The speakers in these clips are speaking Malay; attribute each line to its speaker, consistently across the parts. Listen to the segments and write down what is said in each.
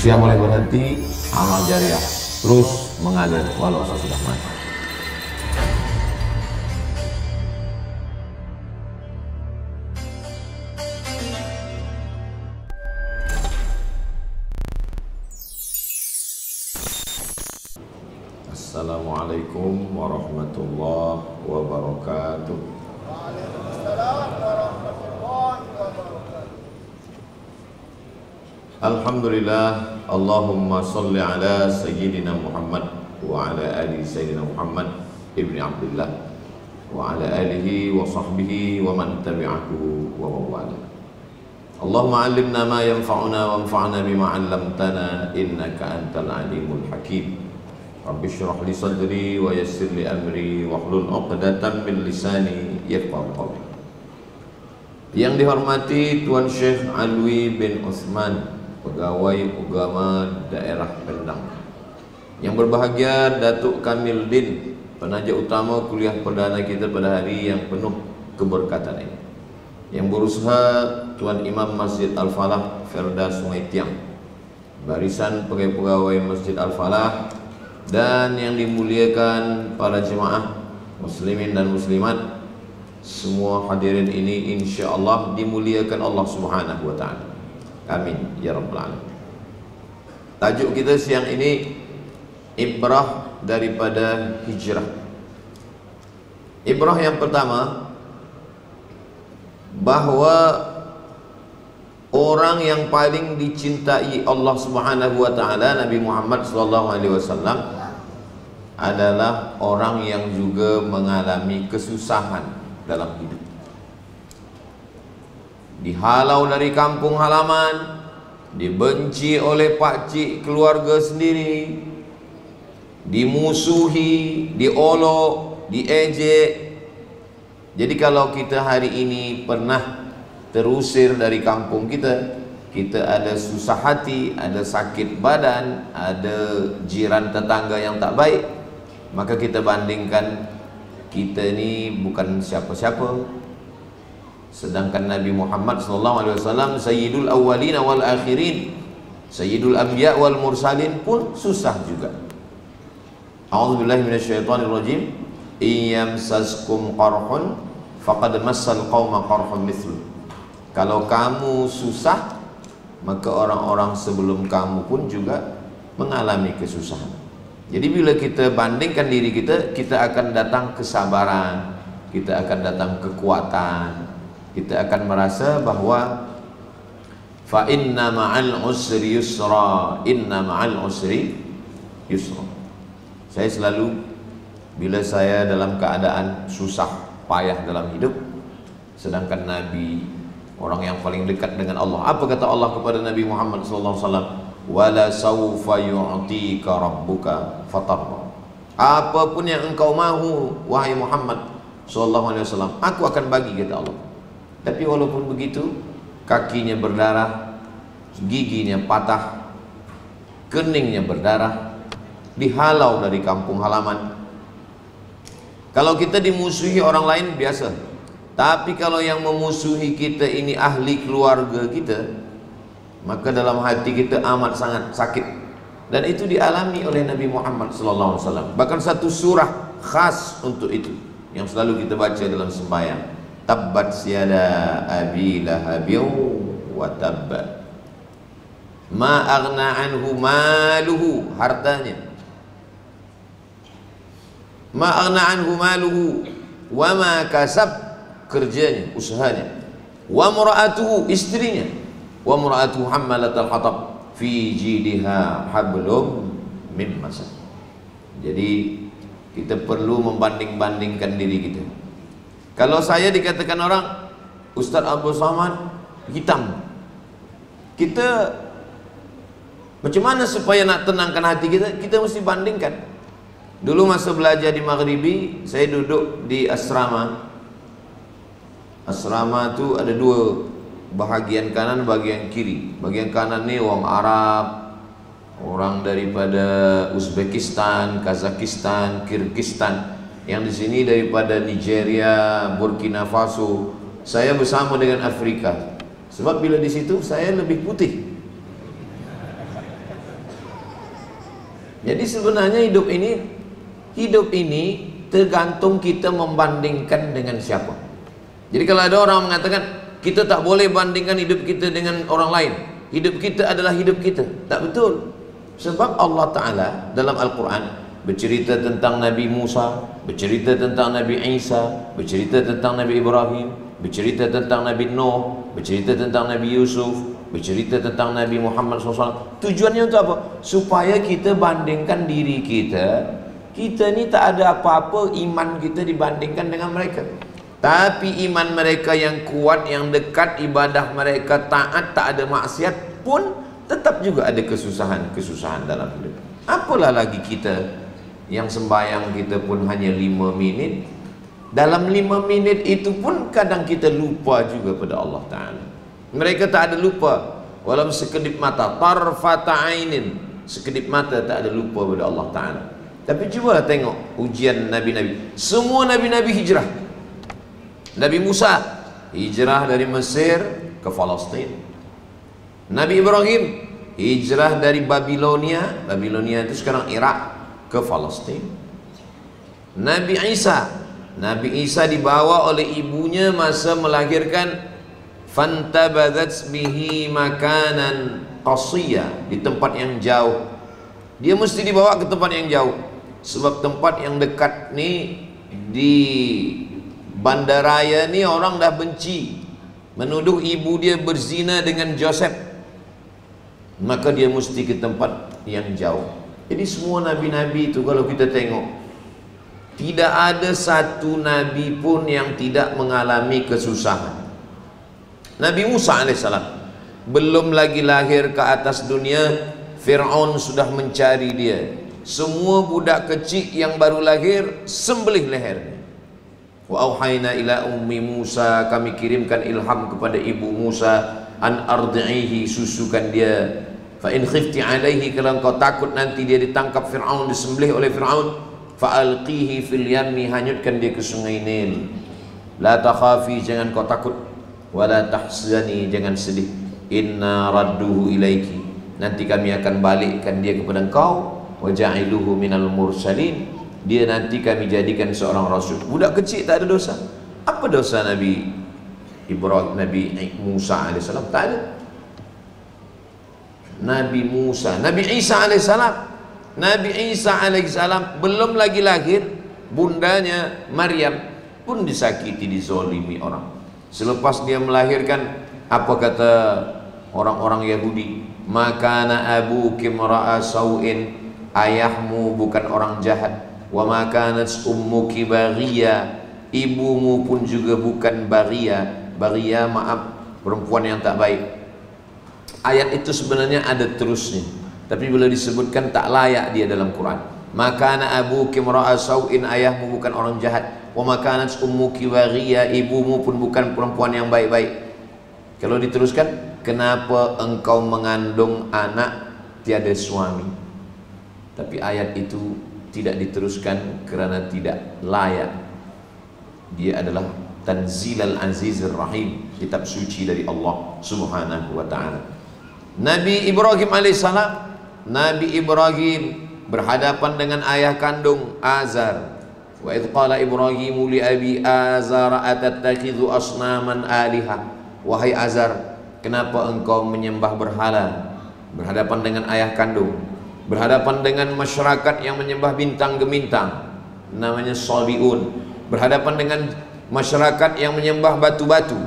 Speaker 1: Usia mulai berhenti, amal jariah terus mengalir walau sudah mati. Assalamualaikum warahmatullahi wabarakatuh.
Speaker 2: Waalaikumsalam warahmatullahi wabarakatuh.
Speaker 1: Alhamdulillah, Allahumma salli ala Sayyidina Muhammad wa ala ali Sayyidina Muhammad ibni Abdullah wa ala alihi wa sahbihi wa man tabi'ahu wa mawala. Allahumma allimna ma yanfa'una wa anfa'na bima 'allamtana innaka antal alimul hakim. Rabbi syrah li sadri wa yassir li amri wahlul 'uqdatam min lisani yafqahu qawli. Yang dihormati Tuan Syekh Alwi bin Utsman, pegawai agama daerah Pendang. Yang berbahagia Datuk Kamil Din, penaja utama kuliah perdana kita pada hari yang penuh keberkatan ini. Yang berusaha Tuan Imam Masjid Al-Falah Ferda Sungai Tiang, barisan pegawai Masjid Al-Falah, dan yang dimuliakan para jemaah muslimin dan muslimat. Semua hadirin ini insyaallah dimuliakan Allah Subhanahu wa taala. Amin ya rabbal alamin. Tajuk kita siang ini ibrah daripada hijrah. Ibrah yang pertama, bahwa orang yang paling dicintai Allah Subhanahu wa taala, Nabi Muhammad sallallahu alaihi wasallam, adalah orang yang juga mengalami kesusahan dalam hidup. Dihalau dari kampung halaman, dibenci oleh pakcik keluarga sendiri, dimusuhi, diolok, diejek. Jadi kalau kita hari ini pernah terusir dari kampung kita, kita ada susah hati, ada sakit badan, ada jiran tetangga yang tak baik, maka kita bandingkan kita ini bukan siapa-siapa, sedangkan Nabi Muhammad SAW Sayyidul Awwalin wal Akhirin, Sayyidul Anbiya wal Mursalin pun susah juga. A'udzubillahi minasyaitonirrajim. Iyamsaskum qarhun faqad massal qauma qarhun mithlu. Kalau kamu susah, maka orang-orang sebelum kamu pun juga mengalami kesusahan. Jadi bila kita bandingkan diri kita, kita akan datang kesabaran, kita akan datang kekuatan, kita akan merasa bahwa fa inna ma'al usri yusra, inna ma'al usri yusra. Saya selalu, bila saya dalam keadaan susah payah dalam hidup, sedangkan Nabi, orang yang paling dekat dengan Allah, apa kata Allah kepada Nabi Muhammad SAW? Wala sawfa yu'tika rabbuka fatarda. Apapun yang engkau mahu wahai Muhammad SAW, aku akan bagi, kata Allah. Tapi walaupun begitu, kakinya berdarah, giginya patah, keningnya berdarah, dihalau dari kampung halaman. Kalau kita dimusuhi orang lain biasa, tapi kalau yang memusuhi kita ini ahli keluarga kita, maka dalam hati kita amat sangat sakit. Dan itu dialami oleh Nabi Muhammad SAW. Bahkan satu surah khas untuk itu yang selalu kita baca dalam sembahyang. Tabbat siyada abi lahabin wa tabba ma aghna anhu maluhu, hartanya. Ma aghna anhu maluhu wa ma kasab, kerjanya, usahanya. Wa mura'atuhu, istrinya. Wa mura'atuhu hammalatal hatab fi jidha hablum min masad. Jadi kita perlu membanding-bandingkan diri kita. Kalau saya dikatakan orang Ustaz Abdul Somad hitam, kita macam mana supaya nak tenangkan hati kita? Kita mesti bandingkan. Dulu masa belajar di Maghribi, saya duduk di asrama. Asrama tu ada dua, bahagian kanan, bahagian kiri. Bahagian kanan ni orang Arab, orang daripada Uzbekistan, Kazakhstan, Kyrgyzstan. Yang di sini daripada Nigeria, Burkina Faso. Saya bersama dengan Afrika. Sebab bila di situ saya lebih putih. Jadi sebenarnya hidup ini tergantung kita membandingkan dengan siapa. Jadi kalau ada orang mengatakan kita tak boleh bandingkan hidup kita dengan orang lain, hidup kita adalah hidup kita, tak betul. Sebab Allah Ta'ala dalam Al-Quran bercerita tentang Nabi Musa, bercerita tentang Nabi Isa, bercerita tentang Nabi Ibrahim, bercerita tentang Nabi Nuh, bercerita tentang Nabi Yusuf, bercerita tentang Nabi Muhammad SAW. Tujuannya untuk apa? Supaya kita bandingkan diri kita. Kita ni tak ada apa-apa iman kita dibandingkan dengan mereka. Tapi iman mereka yang kuat, yang dekat, ibadah mereka taat, tak ada maksiat pun tetap juga ada kesusahan dalam hidup. Apalah lagi kita yang sembahyang kita pun hanya 5 minit. Dalam 5 minit itu pun kadang kita lupa juga pada Allah Ta'ala. Mereka tak ada lupa, walau sekedip mata, tarfata ainin, sekedip mata tak ada lupa pada Allah Ta'ala. Tapi cuba tengok ujian Nabi-Nabi. Semua Nabi-Nabi hijrah. Nabi Musa hijrah dari Mesir ke Palestin. Nabi Ibrahim hijrah dari Babilonia itu sekarang Irak, ke Palestin. Nabi Isa dibawa oleh ibunya masa melahirkan, fantabadzat bihi makanan qasiyya, di tempat yang jauh. Dia mesti dibawa ke tempat yang jauh, sebab tempat yang dekat ni di bandaraya ni orang dah benci, menuduh ibu dia berzina dengan Joseph, maka dia mesti ke tempat yang jauh. Jadi semua nabi-nabi itu kalau kita tengok, tidak ada satu nabi pun yang tidak mengalami kesusahan. Nabi Musa alaihissalam belum lagi lahir ke atas dunia, Fir'aun sudah mencari dia. Semua budak kecil yang baru lahir sembelih lehernya. Wa auhayna ila ummi Musa, kami kirimkan ilham kepada ibu Musa, an ardi'ihi, susukan dia. Fa in khifti alaihi, kalau engkau takut nanti dia ditangkap Fir'aun, disembelih oleh Fir'aun, fa alqihi fil yammi, hanyutkan dia ke sungai Nil. La takhafi, jangan kau takut, wa la tahzani, jangan sedih, inna radduhu ilaiki, nanti kami akan balikkan dia kepada engkau, wa ja'iluhu minal mursalin, dia nanti kami jadikan seorang rasul. Budak kecil tak ada dosa. Apa dosa Nabi Ibrahim, Nabi Musa alaihissalam? Tak ada. Nabi Musa, Nabi Isa alaihissalam belum lagi lahir, bundanya Maryam pun disakiti, dizolimi orang. Selepas dia melahirkan, apa kata orang-orang Yahudi? Makana abuki mra'a sau'in, ayahmu bukan orang jahat. Wa makanat ummuki baghiya, ibumu pun juga bukan baghiya. Baghiya, maaf, perempuan yang tak baik. Ayat itu sebenarnya ada terusnya, tapi bila disebutkan tak layak dia dalam Quran. Makana abuki mra'a sau'in, ayahmu bukan orang jahat. Wa makanat ummuki baghiya, ibumu pun bukan perempuan yang baik-baik. Kalau diteruskan, kenapa engkau mengandung anak tiada suami? Tapi ayat itu tidak diteruskan kerana tidak layak. Dia adalah Tanzilal Azizir Rahim, kitab suci dari Allah Subhanahu wa ta'ala. Nabi Ibrahim alaihissalam, Nabi Ibrahim berhadapan dengan ayah kandung Azar. Wa idh qala Ibrahimu li abi Azar atattakhidhu asnaman aliha, wahai Azar, kenapa engkau menyembah berhala? Berhadapan dengan ayah kandung, berhadapan dengan masyarakat yang menyembah bintang gemintang, namanya Sabiun, berhadapan dengan masyarakat yang menyembah batu-batu,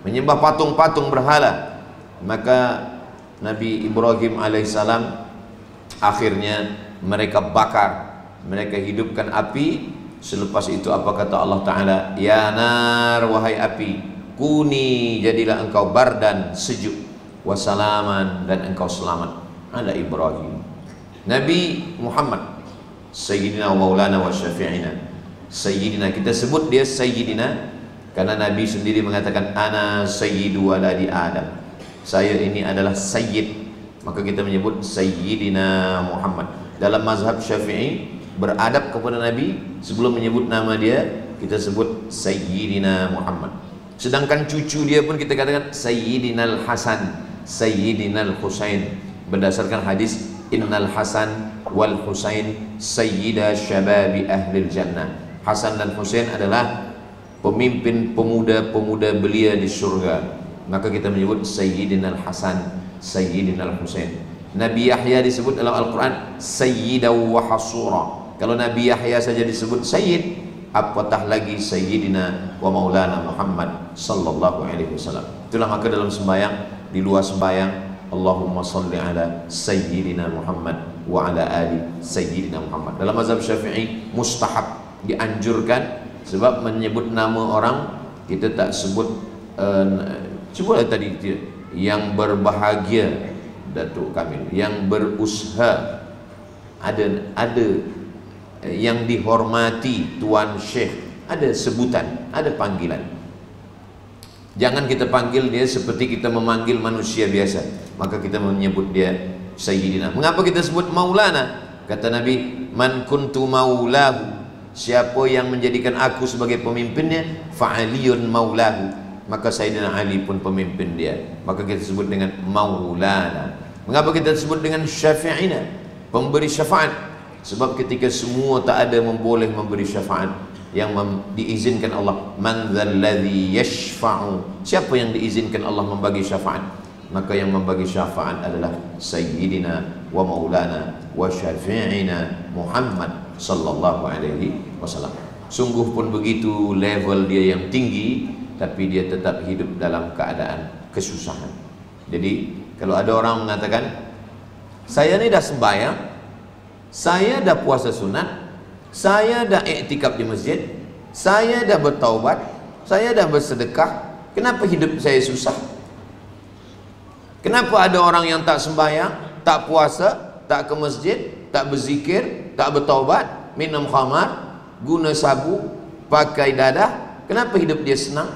Speaker 1: menyembah patung-patung berhala. Maka Nabi Ibrahim alaihissalam akhirnya mereka bakar, mereka hidupkan api. Selepas itu apa kata Allah Ta'ala? Ya nar, wahai api, kuni, jadilah engkau bardan, sejuk, wasalaman, dan engkau selamat, ala Ibrahim. Nabi Muhammad Sayyidina wa maulana wa syafi'ina, Sayyidina, kita sebut dia Sayyidina karena Nabi sendiri mengatakan ana sayyidu waladi Adam, saya ini adalah Sayyid, maka kita menyebut Sayyidina Muhammad. Dalam mazhab Syafi'i, beradab kepada Nabi sebelum menyebut nama dia, kita sebut Sayyidina Muhammad. Sedangkan cucu dia pun kita katakan Sayyidinal Hasan, Sayyidinal Husain, berdasarkan hadis innal Hasan wal Husain sayyida syababi ahlil jannah. Hasan dan Husain adalah pemimpin pemuda-pemuda belia di surga. Maka kita menyebut Sayyidina Al-Hasan, Sayyidina Al-Husain. Nabi Yahya disebut dalam Al-Quran Sayyidaw wa Hasura. Kalau Nabi Yahya saja disebut Sayyid, apatah lagi Sayyidina wa Maulana Muhammad sallallahu alaihi wasallam. Itulah maka dalam sembahyang, di luar sembahyang, Allahumma salli ala Sayyidina Muhammad wa ala ali Sayyidina Muhammad. Dalam mazhab Syafi'i mustahab, dianjurkan, sebab menyebut nama orang kita tak sebut cubalah tadi yang berbahagia Datuk Kamil, yang berusaha, ada yang dihormati Tuan Syekh, ada sebutan, ada panggilan. Jangan kita panggil dia seperti kita memanggil manusia biasa, maka kita menyebut dia Sayyidina. Mengapa kita sebut Maulana? Kata Nabi, man kuntu maulahu, siapa yang menjadikan aku sebagai pemimpinnya, fa'aliyun maulahu, maka Sayyidina Ali pun pemimpin dia. Maka kita sebut dengan Maulana. Mengapa kita sebut dengan Syafi'ina, pemberi syafaat? Sebab ketika semua tak ada memboleh memberi syafaat, yang diizinkan Allah, man dzalladzi yashfa'u, siapa yang diizinkan Allah membagi syafaat? Maka yang membagi syafaat adalah Sayyidina wa Maulana wa Syafi'ina Muhammad sallallahu alaihi wasallam. Sungguh pun begitu level dia yang tinggi, tapi dia tetap hidup dalam keadaan kesusahan. Jadi kalau ada orang mengatakan, saya ni dah sembahyang, saya dah puasa sunat, saya dah iktikaf di masjid, saya dah bertaubat, saya dah bersedekah, kenapa hidup saya susah? Kenapa ada orang yang tak sembahyang, tak puasa, tak ke masjid, tak berzikir, tak bertaubat, minum khamar, guna sabu, pakai dadah, kenapa hidup dia senang?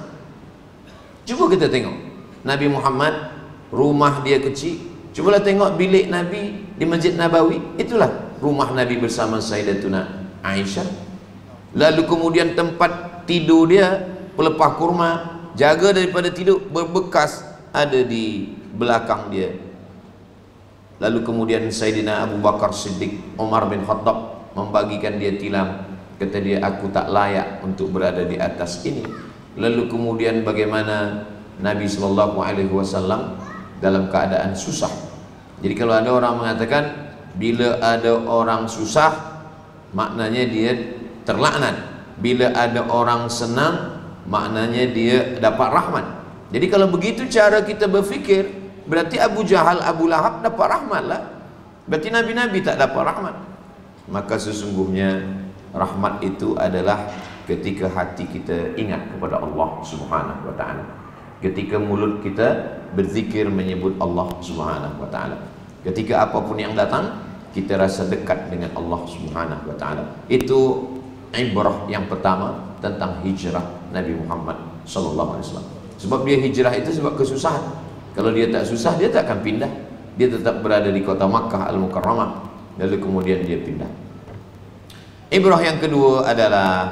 Speaker 1: Cuba kita tengok Nabi Muhammad, rumah dia kecil. Cubalah tengok bilik Nabi di Masjid Nabawi, itulah rumah Nabi bersama Sayyidatuna Aisyah. Lalu kemudian tempat tidur dia, pelepah kurma, jaga daripada tidur, berbekas ada di belakang dia. Lalu kemudian Sayyidina Abu Bakar Siddiq, Umar bin Khattab membagikan dia tilam. Kata dia, aku tak layak untuk berada di atas ini. Lalu kemudian bagaimana Nabi SAW dalam keadaan susah. Jadi kalau ada orang mengatakan bila ada orang susah, maknanya dia terlaknat. Bila ada orang senang, maknanya dia dapat rahmat. Jadi kalau begitu cara kita berfikir, berarti Abu Jahal, Abu Lahab dapat rahmat lah. Berarti Nabi-Nabi tak dapat rahmat. Maka sesungguhnya rahmat itu adalah ketika hati kita ingat kepada Allah Subhanahu wa ta'ala, ketika mulut kita berzikir menyebut Allah Subhanahu wa ta'ala, ketika apapun yang datang kita rasa dekat dengan Allah Subhanahu wa ta'ala. Itu ibrah yang pertama tentang hijrah Nabi Muhammad sallallahu alaihi wasallam. Sebab dia hijrah itu sebab kesusahan. Kalau dia tak susah, dia tak akan pindah. Dia tetap berada di kota Makkah Al-Mukarramah, lalu kemudian dia pindah. Ibrah yang kedua adalah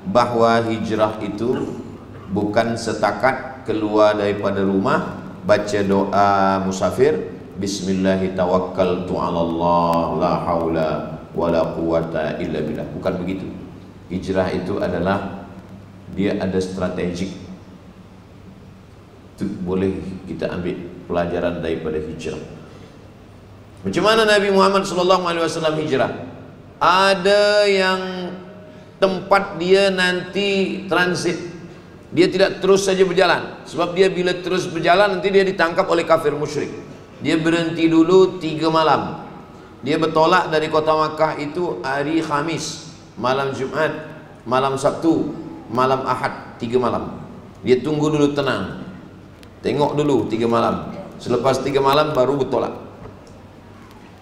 Speaker 1: bahwa hijrah itu bukan setakat keluar daripada rumah, baca doa musafir, bismillahi tawakkaltu 'alallah la haula wala quwata illa billah. Bukan begitu. Hijrah itu adalah dia ada strategik. Itu boleh kita ambil pelajaran daripada hijrah. Macam mana Nabi Muhammad SAW hijrah? Ada yang tempat dia nanti transit, dia tidak terus saja berjalan. Sebab dia bila terus berjalan nanti dia ditangkap oleh kafir musyrik. Dia berhenti dulu 3 malam. Dia bertolak dari kota Makkah itu hari Khamis, malam Jumat, malam Sabtu, malam Ahad, 3 malam. Dia tunggu dulu tenang, tengok dulu 3 malam. Selepas 3 malam baru bertolak.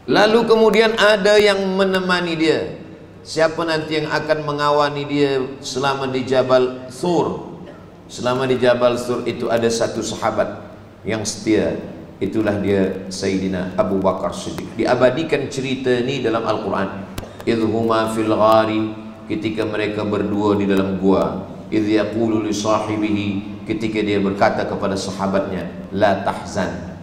Speaker 1: Lalu kemudian ada yang menemani dia. Siapa nanti yang akan mengawani dia selama di Jabal Sur? Selama di Jabal Sur itu ada satu sahabat yang setia. Itulah dia Sayyidina Abu Bakar Siddiq. Diabadikan cerita ini dalam Al-Quran. Idhuma fil ghari, ketika mereka berdua di dalam gua. Idh yaqulu li sahibihi, ketika dia berkata kepada sahabatnya, la tahzan.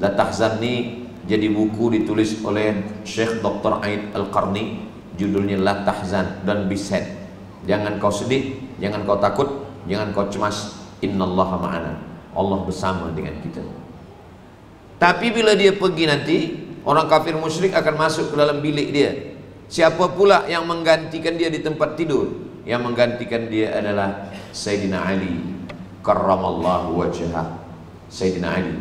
Speaker 1: La tahzan ni jadi buku ditulis oleh Syekh Dr. Aid Al-Qarni, judulnya La Tahzan, dan be sad. Jangan kau sedih, jangan kau takut, jangan kau cemas. Innallaha ma'ana, Allah bersama dengan kita. Tapi bila dia pergi nanti, orang kafir musyrik akan masuk ke dalam bilik dia. Siapa pula yang menggantikan dia di tempat tidur? Yang menggantikan dia adalah Sayyidina Ali karramallahu wajhah. Sayyidina Ali,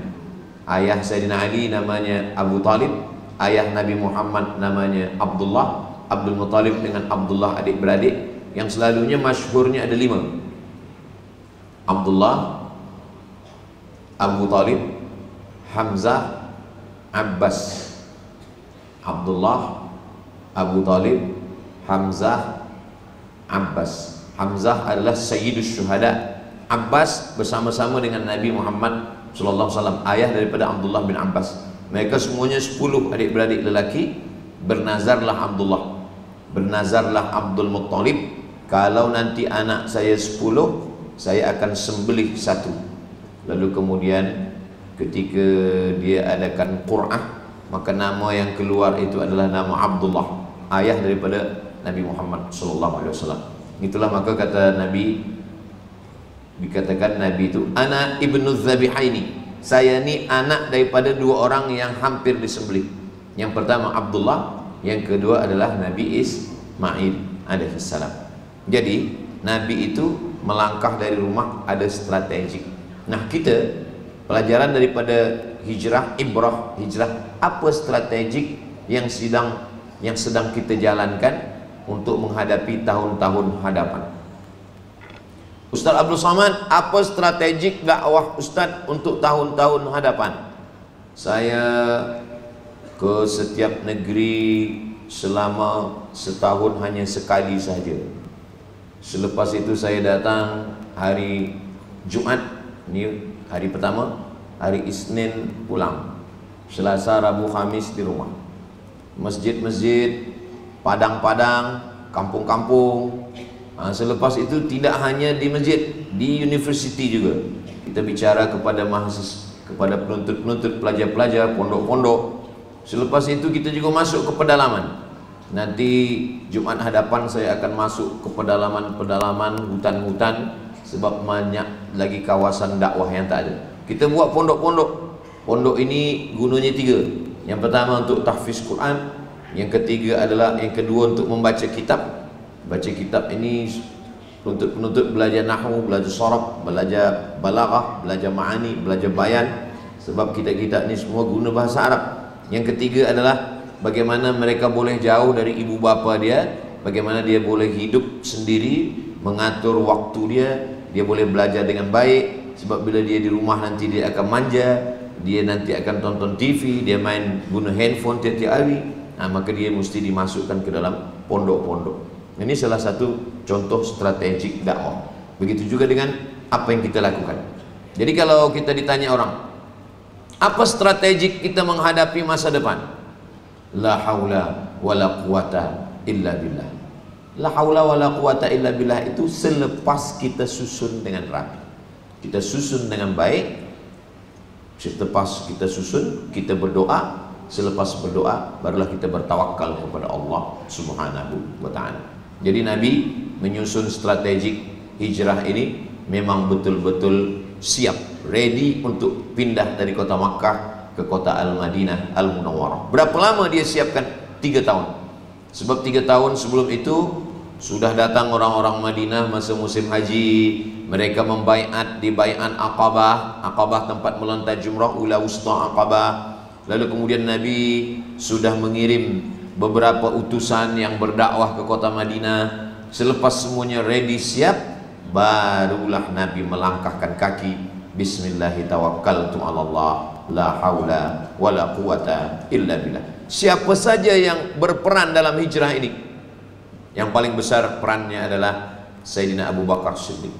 Speaker 1: ayah Sayyidina Ali namanya Abu Talib, ayah Nabi Muhammad namanya Abdullah. Abdul Muttalib dengan Abdullah adik-beradik, yang selalunya masyhurnya ada 5: Abdullah, Abu Talib, Hamzah, Abbas. Abdullah, Abu Talib, Hamzah, Abbas. Hamzah adalah Sayyidus Syuhada. Abbas bersama-sama dengan Nabi Muhammad SAW, ayah daripada Abdullah bin Abbas. Mereka semuanya 10 adik-beradik lelaki. Bernazarlah Abdullah, bernazarlah Abdul Muttalib, kalau nanti anak saya 10, saya akan sembelih 1. Lalu kemudian ketika dia adakan Qur'ah, maka nama yang keluar itu adalah nama Abdullah, ayah daripada Nabi Muhammad SAW. Itulah maka kata Nabi, dikatakan Nabi itu ana ibnu Zabihaini, saya ni anak daripada 2 orang yang hampir disembelih. Yang pertama Abdullah, yang kedua adalah Nabi Ismail alaihissalam. Jadi Nabi itu melangkah dari rumah ada strategik. Nah, kita pelajaran daripada hijrah, ibrah hijrah, apa strategik yang sedang kita jalankan untuk menghadapi tahun-tahun hadapan. Ustaz Abdul Somad, apa strategik dakwah Ustaz untuk tahun-tahun hadapan? Saya ke setiap negeri selama setahun hanya sekali saja. Selepas itu saya datang hari Jumat, ini hari pertama, hari Isnin pulang, Selasa, Rabu, Khamis di rumah. Masjid-masjid, padang-padang, kampung-kampung. Selepas itu tidak hanya di masjid, di universiti juga. Kita bicara kepada mahasiswa, kepada penuntut-penuntut, pelajar-pelajar, pondok-pondok. Selepas itu kita juga masuk ke pedalaman. Nanti Jumat hadapan saya akan masuk ke pedalaman-pedalaman, hutan-hutan, sebab banyak lagi kawasan dakwah yang tak ada. Kita buat pondok-pondok. Pondok ini gunanya 3. Yang pertama untuk tahfiz Quran, yang ketiga adalah, yang kedua untuk membaca kitab. Baca kitab ini penuntut-penuntut belajar nahwu, belajar sharaf, belajar balaghah, belajar ma'ani, belajar bayan, sebab kitab-kitab ini semua guna bahasa Arab. Yang ketiga adalah bagaimana mereka boleh jauh dari ibu bapa dia, bagaimana dia boleh hidup sendiri, mengatur waktu dia boleh belajar dengan baik, sebab bila dia di rumah nanti dia akan manja, dia nanti akan tonton TV, dia main guna handphone tiap-tiap hari. Maka dia mesti dimasukkan ke dalam pondok-pondok. Ini salah satu contoh strategik dakwah. Begitu juga dengan apa yang kita lakukan. Jadi kalau kita ditanya orang, apa strategik kita menghadapi masa depan? La haula wala quwata illa billah. La haula wala quwata illa billah itu selepas kita susun dengan rapi. Kita susun dengan baik. Selepas kita susun, kita berdoa. Selepas berdoa, barulah kita bertawakal kepada Allah Subhanahu wa ta'ala. Jadi Nabi menyusun strategik hijrah ini memang betul-betul siap, ready untuk pindah dari kota Makkah ke kota Al-Madinah Al-Munawwarah. Berapa lama dia siapkan? 3 tahun. Sebab 3 tahun sebelum itu sudah datang orang-orang Madinah masa musim haji. Mereka membaiat di bai'an Aqabah. Aqabah tempat melontar jumrah, ula wusta Aqabah. Lalu kemudian Nabi sudah mengirim beberapa utusan yang berdakwah ke kota Madinah. Selepas semuanya ready, siap, barulah Nabi melangkahkan kaki, Bismillahirrahmanirrahim, la haula wala quwata illa billah. Siapa saja yang berperan dalam hijrah ini, yang paling besar perannya adalah Sayyidina Abu Bakar Siddiq.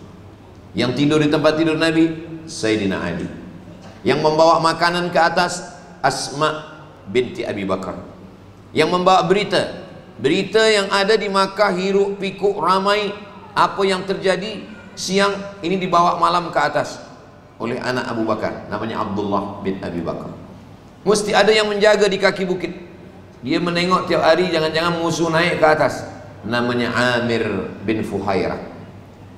Speaker 1: Yang tidur di tempat tidur Nabi, Sayyidina Ali. Yang membawa makanan ke atas, Asma binti Abi Bakar. Yang membawa berita yang ada di Makkah, hiruk pikuk ramai, apa yang terjadi siang ini dibawa malam ke atas oleh anak Abu Bakar, namanya Abdullah bin Abi Bakar. Mesti ada yang menjaga di kaki bukit. Dia menengok tiap hari, jangan-jangan musuh naik ke atas. Namanya Amir bin Fuhairah.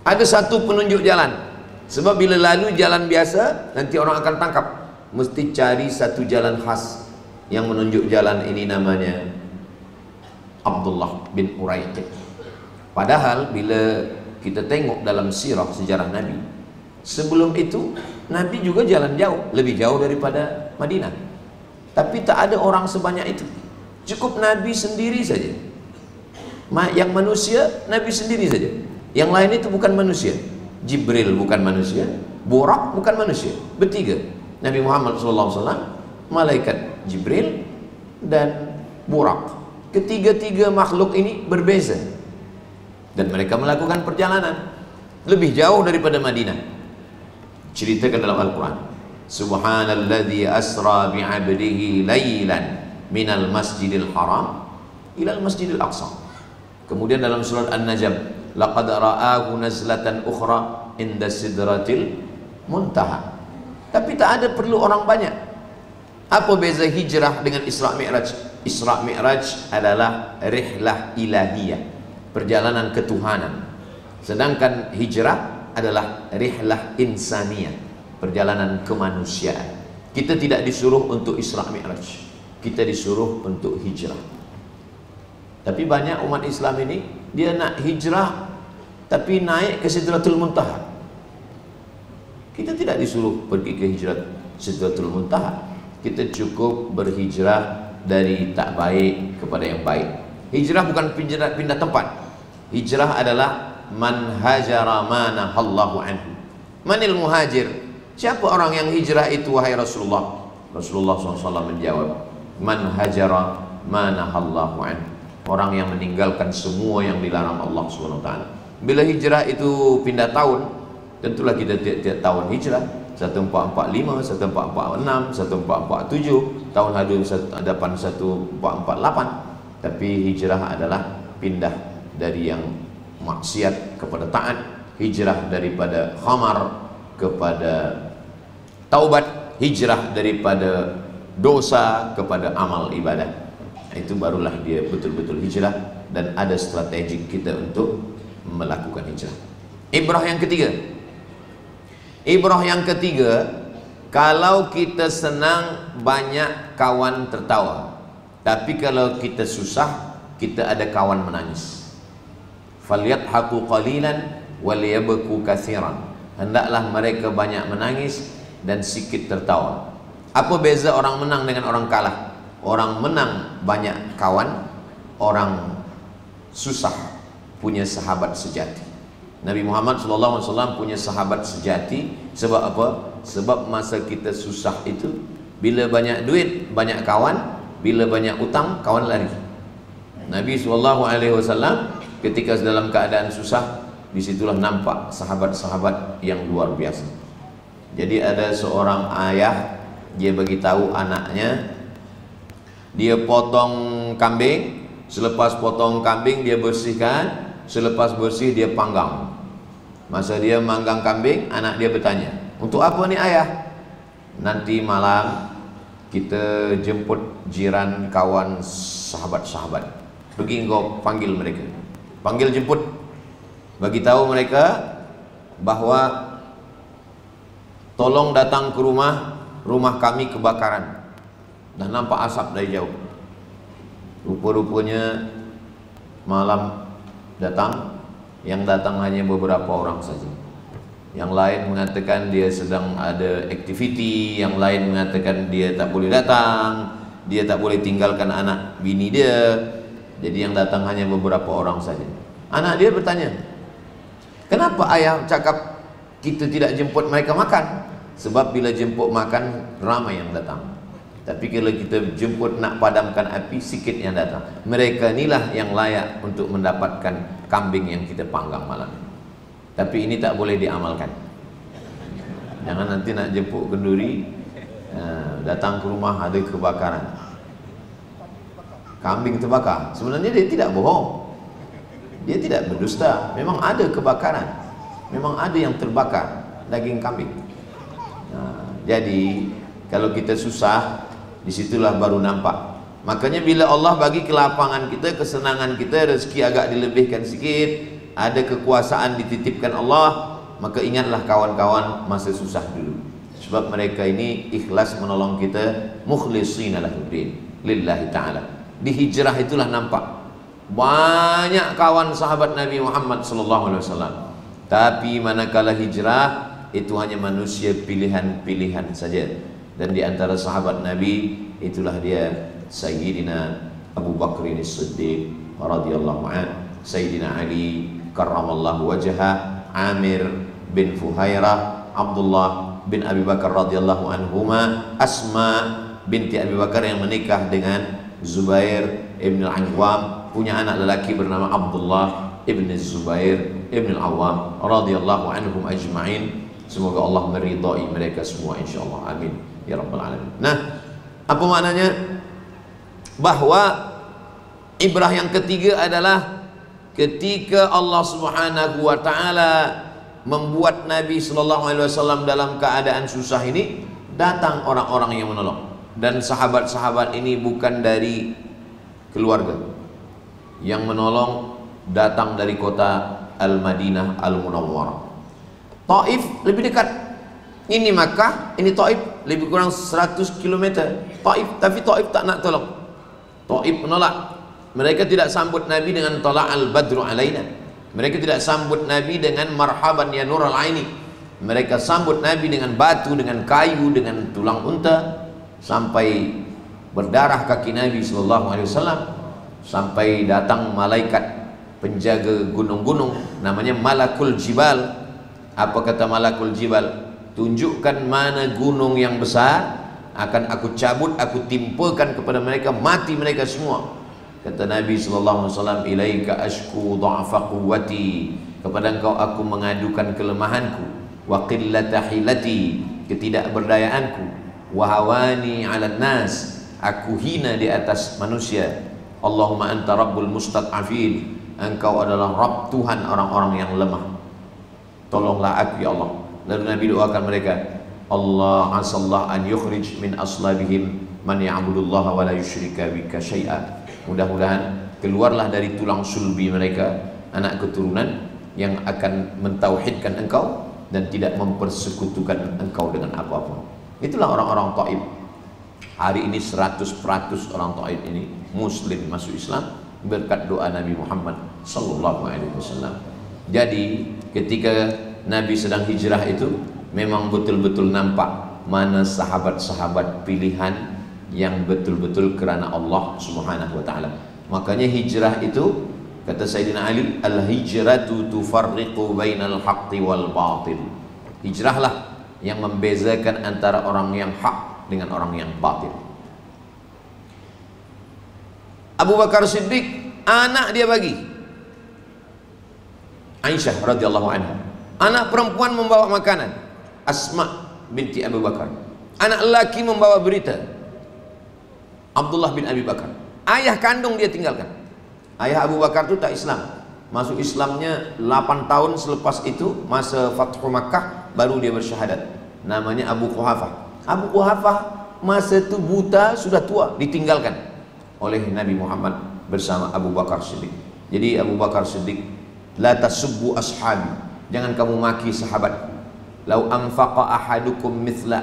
Speaker 1: Ada satu penunjuk jalan. Sebab bila lalu jalan biasa, nanti orang akan tangkap. Mesti cari satu jalan khas. Yang menunjuk jalan ini namanya Abdullah bin Uraiqid. Padahal bila kita tengok dalam sirah sejarah Nabi, sebelum itu Nabi juga jalan jauh, lebih jauh daripada Madinah. Tapi tak ada orang sebanyak itu. Cukup Nabi sendiri saja. Yang manusia, Nabi sendiri saja. Yang lain itu bukan manusia. Jibril bukan manusia, Burak bukan manusia. Bertiga. Nabi Muhammad SAW, malaikat Jibril dan Burak. Ketiga-tiga makhluk ini berbeza. Dan mereka melakukan perjalanan lebih jauh daripada Madinah. Ceritakan dalam Al-Quran, Subhanalladzi asra bi'abdihi laylan minal masjidil haram ilal masjidil aqsa. Kemudian dalam surat An-Najm, laqad ra'ahu nazlatan ukhra inda sidratil muntaha. Tapi tak ada perlu orang banyak. Apa beza hijrah dengan Isra Mi'raj? Isra Mi'raj adalah rihlah ilahiyah, perjalanan ketuhanan. Sedangkan hijrah adalah rihlah insaniyah, perjalanan kemanusiaan. Kita tidak disuruh untuk Isra Mi'raj, kita disuruh untuk hijrah. Tapi banyak umat Islam ini, dia nak hijrah tapi naik ke Sidratul Muntaha. Kita tidak disuruh pergi ke hijrah Sidratul Muntaha. Kita cukup berhijrah dari tak baik kepada yang baik. Hijrah bukan pindah tempat. Hijrah adalah man hajara ma nahallahu anhu. Manil muhajir? Siapa orang yang hijrah itu wahai Rasulullah? Rasulullah SAW menjawab, man hajara ma nahallahu anhu. Orang yang meninggalkan semua yang dilarang Allah SWT. Bila hijrah itu pindah tahun, tentulah kita tiap-tiap tahun hijrah. 1445, 1446, 1447, tahun hadapan 1448. Tapi hijrah adalah pindah dari yang maksiat kepada taat, hijrah daripada khamar kepada taubat, hijrah daripada dosa kepada amal ibadah. Itu barulah dia betul-betul hijrah, dan ada strategi kita untuk melakukan hijrah. Ibrah yang ketiga. Ibrah yang ketiga, kalau kita senang banyak kawan tertawa, tapi kalau kita susah kita ada kawan menangis. Falyadhaku qalilan waliyabku katsiran. Hendaklah mereka banyak menangis dan sikit tertawa. Apa beza orang menang dengan orang kalah? Orang menang banyak kawan, orang susah punya sahabat sejati. Nabi Muhammad SAW punya sahabat sejati. Sebab apa? Sebab masa kita susah itu, bila banyak duit, banyak kawan. Bila banyak utang, kawan lari. Nabi SAW ketika dalam keadaan susah, disitulah nampak sahabat-sahabat yang luar biasa. Jadi ada seorang ayah, dia bagi tahu anaknya, dia potong kambing. Selepas potong kambing dia bersihkan, selepas bersih dia panggang. Masa dia manggang kambing, anak dia bertanya, untuk apa ni ayah? Nanti malam kita jemput jiran, kawan, sahabat-sahabat. Pergi engkau panggil mereka, panggil jemput, bagi tahu mereka bahwa tolong datang ke rumah kami kebakaran. Dah nampak asap dari jauh. Rupa-rupanya malam datang, yang datang hanya beberapa orang saja. Yang lain mengatakan dia sedang ada aktiviti, yang lain mengatakan dia tak boleh datang, dia tak boleh tinggalkan anak bini dia. Jadi yang datang hanya beberapa orang saja. Anak dia bertanya, kenapa ayah cakap kita tidak jemput mereka makan? Sebab bila jemput makan, ramai yang datang. Tapi kalau kita jemput nak padamkan api, sikit yang datang. Mereka inilah yang layak untuk mendapatkan kambing yang kita panggang malam. Tapi ini tak boleh diamalkan. Jangan nanti nak jemput kenduri, datang ke rumah ada kebakaran, kambing terbakar. Sebenarnya dia tidak bohong, dia tidak berdusta. Memang ada kebakaran, memang ada yang terbakar daging kambing. Jadi kalau kita susah, Disitulah baru nampak. Makanya bila Allah bagi kelapangan kita, kesenangan kita, rezeki agak dilebihkan sikit, ada kekuasaan dititipkan Allah, maka ingatlah kawan-kawan masa susah dulu. Sebab mereka ini ikhlas menolong kita, mukhlishina lahuddin, lillahi ta'ala. Di hijrah itulah nampak banyak kawan sahabat Nabi Muhammad SAW. Tapi manakala hijrah, itu hanya manusia pilihan-pilihan saja. Dan di antara sahabat Nabi, itulah dia Sayyidina Abu Bakr As-Siddiq radhiyallahu anhu, Sayyidina Ali karramallahu wajhah, Amir bin Fuhairah, Abdullah bin Abi Bakar radhiyallahu anhuma, Asma binti Abi Bakar yang menikah dengan Zubair ibn al-Awwam, punya anak lelaki bernama Abdullah ibn Zubair ibn al-Awwam radhiyallahu anhum ajma'in. Semoga Allah meridai mereka semua insyaallah, amin ya rabbal alamin. Nah, apa maknanya? Bahwa ibrah yang ketiga adalah ketika Allah Subhanahu wa taala membuat Nabi sallallahu alaihi wasallam dalam keadaan susah ini, datang orang-orang yang menolong. Dan sahabat-sahabat ini bukan dari keluarga. Yang menolong datang dari kota Al-Madinah Al-Munawwarah. Taif lebih dekat. Ini Makkah, ini Taif, lebih kurang 100 km. Taif, tapi Taif tak nak tolong. Taif menolak. Mereka tidak sambut Nabi dengan tala'al badru alaina. Mereka tidak sambut Nabi dengan marhaban ya nurul aini. Mereka sambut Nabi dengan batu, dengan kayu, dengan tulang unta, sampai berdarah kaki Nabi sallallahu alaihi wasallam, sampai datang malaikat penjaga gunung-gunung namanya Malakul Jibal. Apa kata Malakul Jibal? Tunjukkan mana gunung yang besar, akan aku cabut, aku timpakan kepada mereka, mati mereka semua. Kata Nabi sallallahu alaihi wasallam, ilaika ashku dha'fa quwwati, kepada engkau aku mengadukan kelemahanku, wa qillata hilati, ketidakberdayaanku, wa hawani 'alan nas, aku hina di atas manusia. Allahumma anta rabbul mustad'afin, engkau adalah Rabb, Tuhan orang-orang yang lemah, tolonglah aku ya Allah. Lalu Nabi doakan mereka, Allah asallah an yukhrij min aslabihim man ya'budullaha wa la yusyrika bika syai'a. Mudah-mudahan keluarlah dari tulang sulbi mereka anak keturunan yang akan mentauhidkan engkau dan tidak mempersekutukan engkau dengan apapun. Itulah orang-orang Taif. Hari ini 100% orang Taif ini muslim, masuk Islam berkat doa Nabi Muhammad sallallahu alaihi wasallam. Jadi ketika Nabi sedang hijrah itu memang betul-betul nampak mana sahabat-sahabat pilihan yang betul-betul kerana Allah Subhanahu wa taala. Makanya hijrah itu kata Sayyidina Ali, al-hijratu tufarriqu bainal haqqi wal batil. Hijrahlah yang membezakan antara orang yang hak dengan orang yang batil. Abu Bakar Siddiq, anak dia bagi Aisyah radhiyallahu anha. Anak perempuan membawa makanan, Asma binti Abu Bakar. Anak lelaki membawa berita, Abdullah bin Abi Bakar. Ayah kandung dia tinggalkan. Ayah Abu Bakar itu tak Islam. Masuk Islamnya 8 tahun selepas itu, masa Fathu Makkah, baru dia bersyahadat. Namanya Abu Quhafah. Abu Quhafah masa itu buta, sudah tua, ditinggalkan oleh Nabi Muhammad bersama Abu Bakar Siddiq. Jadi Abu Bakar Siddiq, la tasubbu ashabi, jangan kamu maki sahabat. Lau anfaqa ahadukum mithla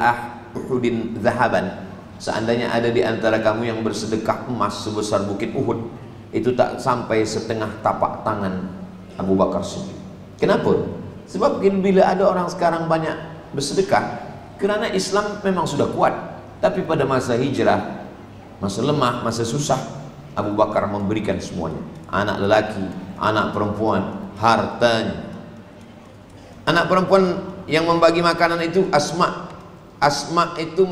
Speaker 1: Uhudin zahaban, seandainya ada di antara kamu yang bersedekah emas sebesar bukit Uhud, itu tak sampai setengah tapak tangan Abu Bakar Siddiq. Kenapa? Sebab bila ada orang sekarang banyak bersedekah, kerana Islam memang sudah kuat. Tapi pada masa hijrah, masa lemah, masa susah, Abu Bakar memberikan semuanya. Anak lelaki, anak perempuan, hartanya. Anak perempuan yang membagi makanan itu Asma. Asma itu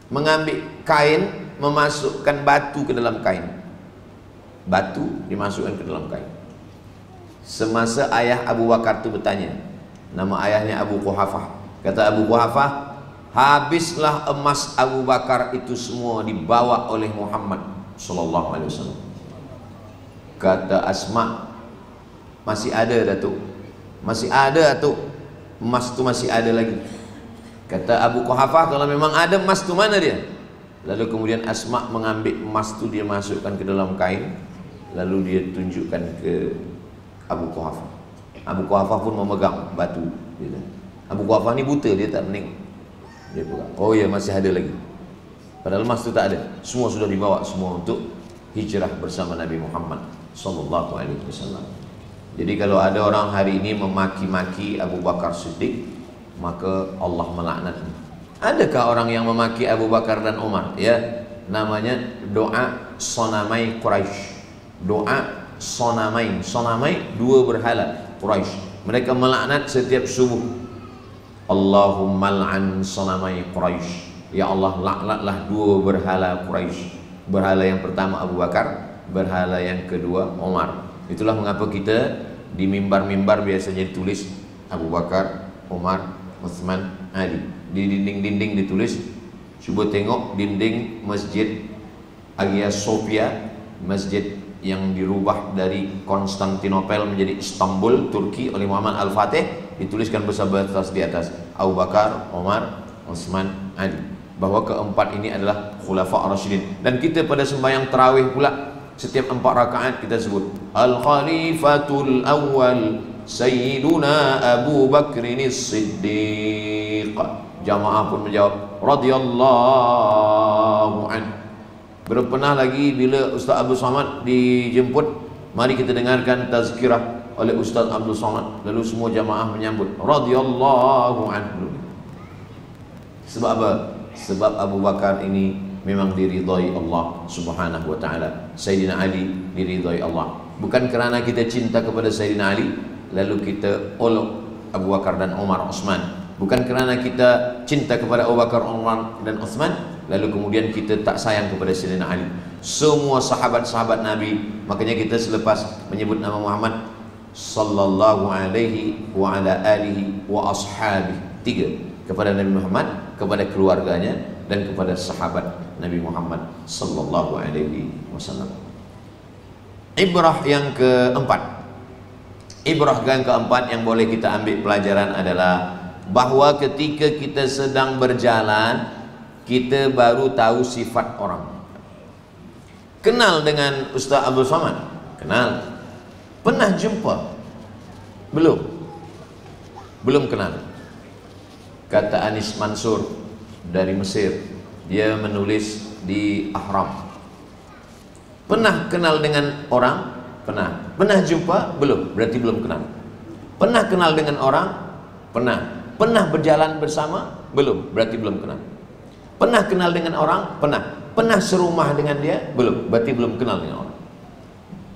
Speaker 1: mengambil kain, memasukkan batu ke dalam kain. Batu dimasukkan ke dalam kain. Semasa ayah Abu Bakar itu bertanya, nama ayahnya Abu Quhafah. Kata Abu Quhafah, habislah emas Abu Bakar itu semua dibawa oleh Muhammad sallallahu alaihi wasallam. Kata Asma, masih ada Datuk, masih ada Datuk, emas itu masih ada lagi. Kata Abu Quhafah, kalau memang ada emas tu mana dia? Lalu kemudian Asma mengambil emas tu, dia masukkan ke dalam kain, lalu dia tunjukkan ke Abu Quhafah. Abu Quhafah pun memegang batu. Abu Quhafah ni buta, dia tak menengok. Dia pegang. Oh ya, masih ada lagi. Padahal emas tu tak ada. Semua sudah dibawa semua untuk hijrah bersama Nabi Muhammad sallallahu alaihi wasallam. Jadi kalau ada orang hari ini memaki-maki Abu Bakar Siddiq, maka Allah melaknatnya. Adakah orang yang memaki Abu Bakar dan Umar? Ya, namanya doa sonamai Quraisy. Doa sonamai. Sonamai, dua berhala Quraisy. Mereka melaknat setiap subuh. Allahumma al'an sonamai Quraisy. Ya Allah, laknatlah dua berhala Quraisy. Berhala yang pertama Abu Bakar, berhala yang kedua Umar. Itulah mengapa kita di mimbar-mimbar biasanya ditulis Abu Bakar, Umar, Utsman, Ali. Di dinding-dinding ditulis. Cuba tengok dinding Masjid Hagia Sophia, masjid yang dirubah dari Konstantinopel menjadi Istanbul, Turki oleh Muhammad Al-Fatih, dituliskan besar-besar di atas Abu Bakar, Umar, Utsman, Ali, bahwa keempat ini adalah Khulafa' Rasyidin. Dan kita pada sembahyang tarawih pula, setiap 4 rakaat kita sebut Al-Khalifatul Awwal Sayyiduna Abu Bakrin As-Siddiq. Jamaah pun menjawab radhiyallahu anhu. Berpernah lagi bila Ustaz Abdul Somad dijemput, mari kita dengarkan tazkirah oleh Ustaz Abdul Somad. Lalu semua jamaah menyambut radhiyallahu anhu. Sebab apa? Sebab Abu Bakar ini memang diridhai Allah Subhanahu wa taala. Sayyidina Ali diridhai Allah. Bukan kerana kita cinta kepada Sayyidina Ali lalu kita olok Abu Bakar dan Umar, Utsman. Bukan kerana kita cinta kepada Abu Bakar, Umar dan Utsman lalu kemudian kita tak sayang kepada Sayyidina Ali. Semua sahabat-sahabat Nabi. Makanya kita selepas menyebut nama Muhammad sallallahu alaihi wa ala alihi wa ashabihi, 3, kepada Nabi Muhammad, kepada keluarganya, dan kepada sahabat Nabi Muhammad sallallahu alaihi wasallam. Ibrah yang keempat. Ibrah yang keempat yang boleh kita ambil pelajaran adalah bahawa ketika kita sedang berjalan, kita baru tahu sifat orang. Kenal dengan Ustaz Abdul Somad? Kenal. Pernah jumpa? Belum. Belum kenal. Kata Anis Mansur dari Mesir, dia menulis di Ahram. Pernah kenal dengan orang? Pernah. Pernah jumpa? Belum. Berarti belum kenal. Pernah kenal dengan orang? Pernah. Pernah berjalan bersama? Belum. Berarti belum kenal. Pernah kenal dengan orang? Pernah. Pernah serumah dengan dia? Belum. Berarti belum kenal dengan orang.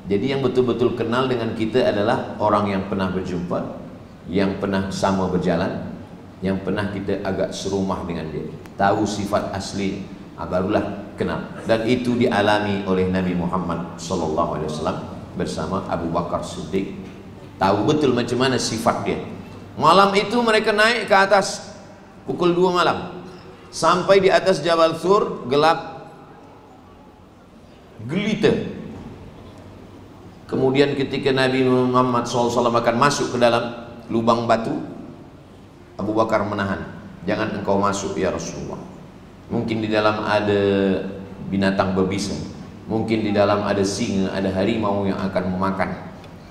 Speaker 1: Jadi yang betul-betul kenal dengan kita adalah orang yang pernah berjumpa, yang pernah sama berjalan, yang pernah kita agak serumah dengan dia, tahu sifat asli, barulah kenal. Dan itu dialami oleh Nabi Muhammad sallallahu alaihi wasallam bersama Abu Bakar Siddiq. Tahu betul macam mana sifat dia. Malam itu mereka naik ke atas pukul 2 malam, sampai di atas Jabal Thur, gelap gelita. Kemudian ketika Nabi Muhammad SAW akan masuk ke dalam lubang batu, Abu Bakar menahan, jangan engkau masuk ya Rasulullah. Mungkin di dalam ada binatang berbisa, mungkin di dalam ada singa, ada harimau yang akan memakan.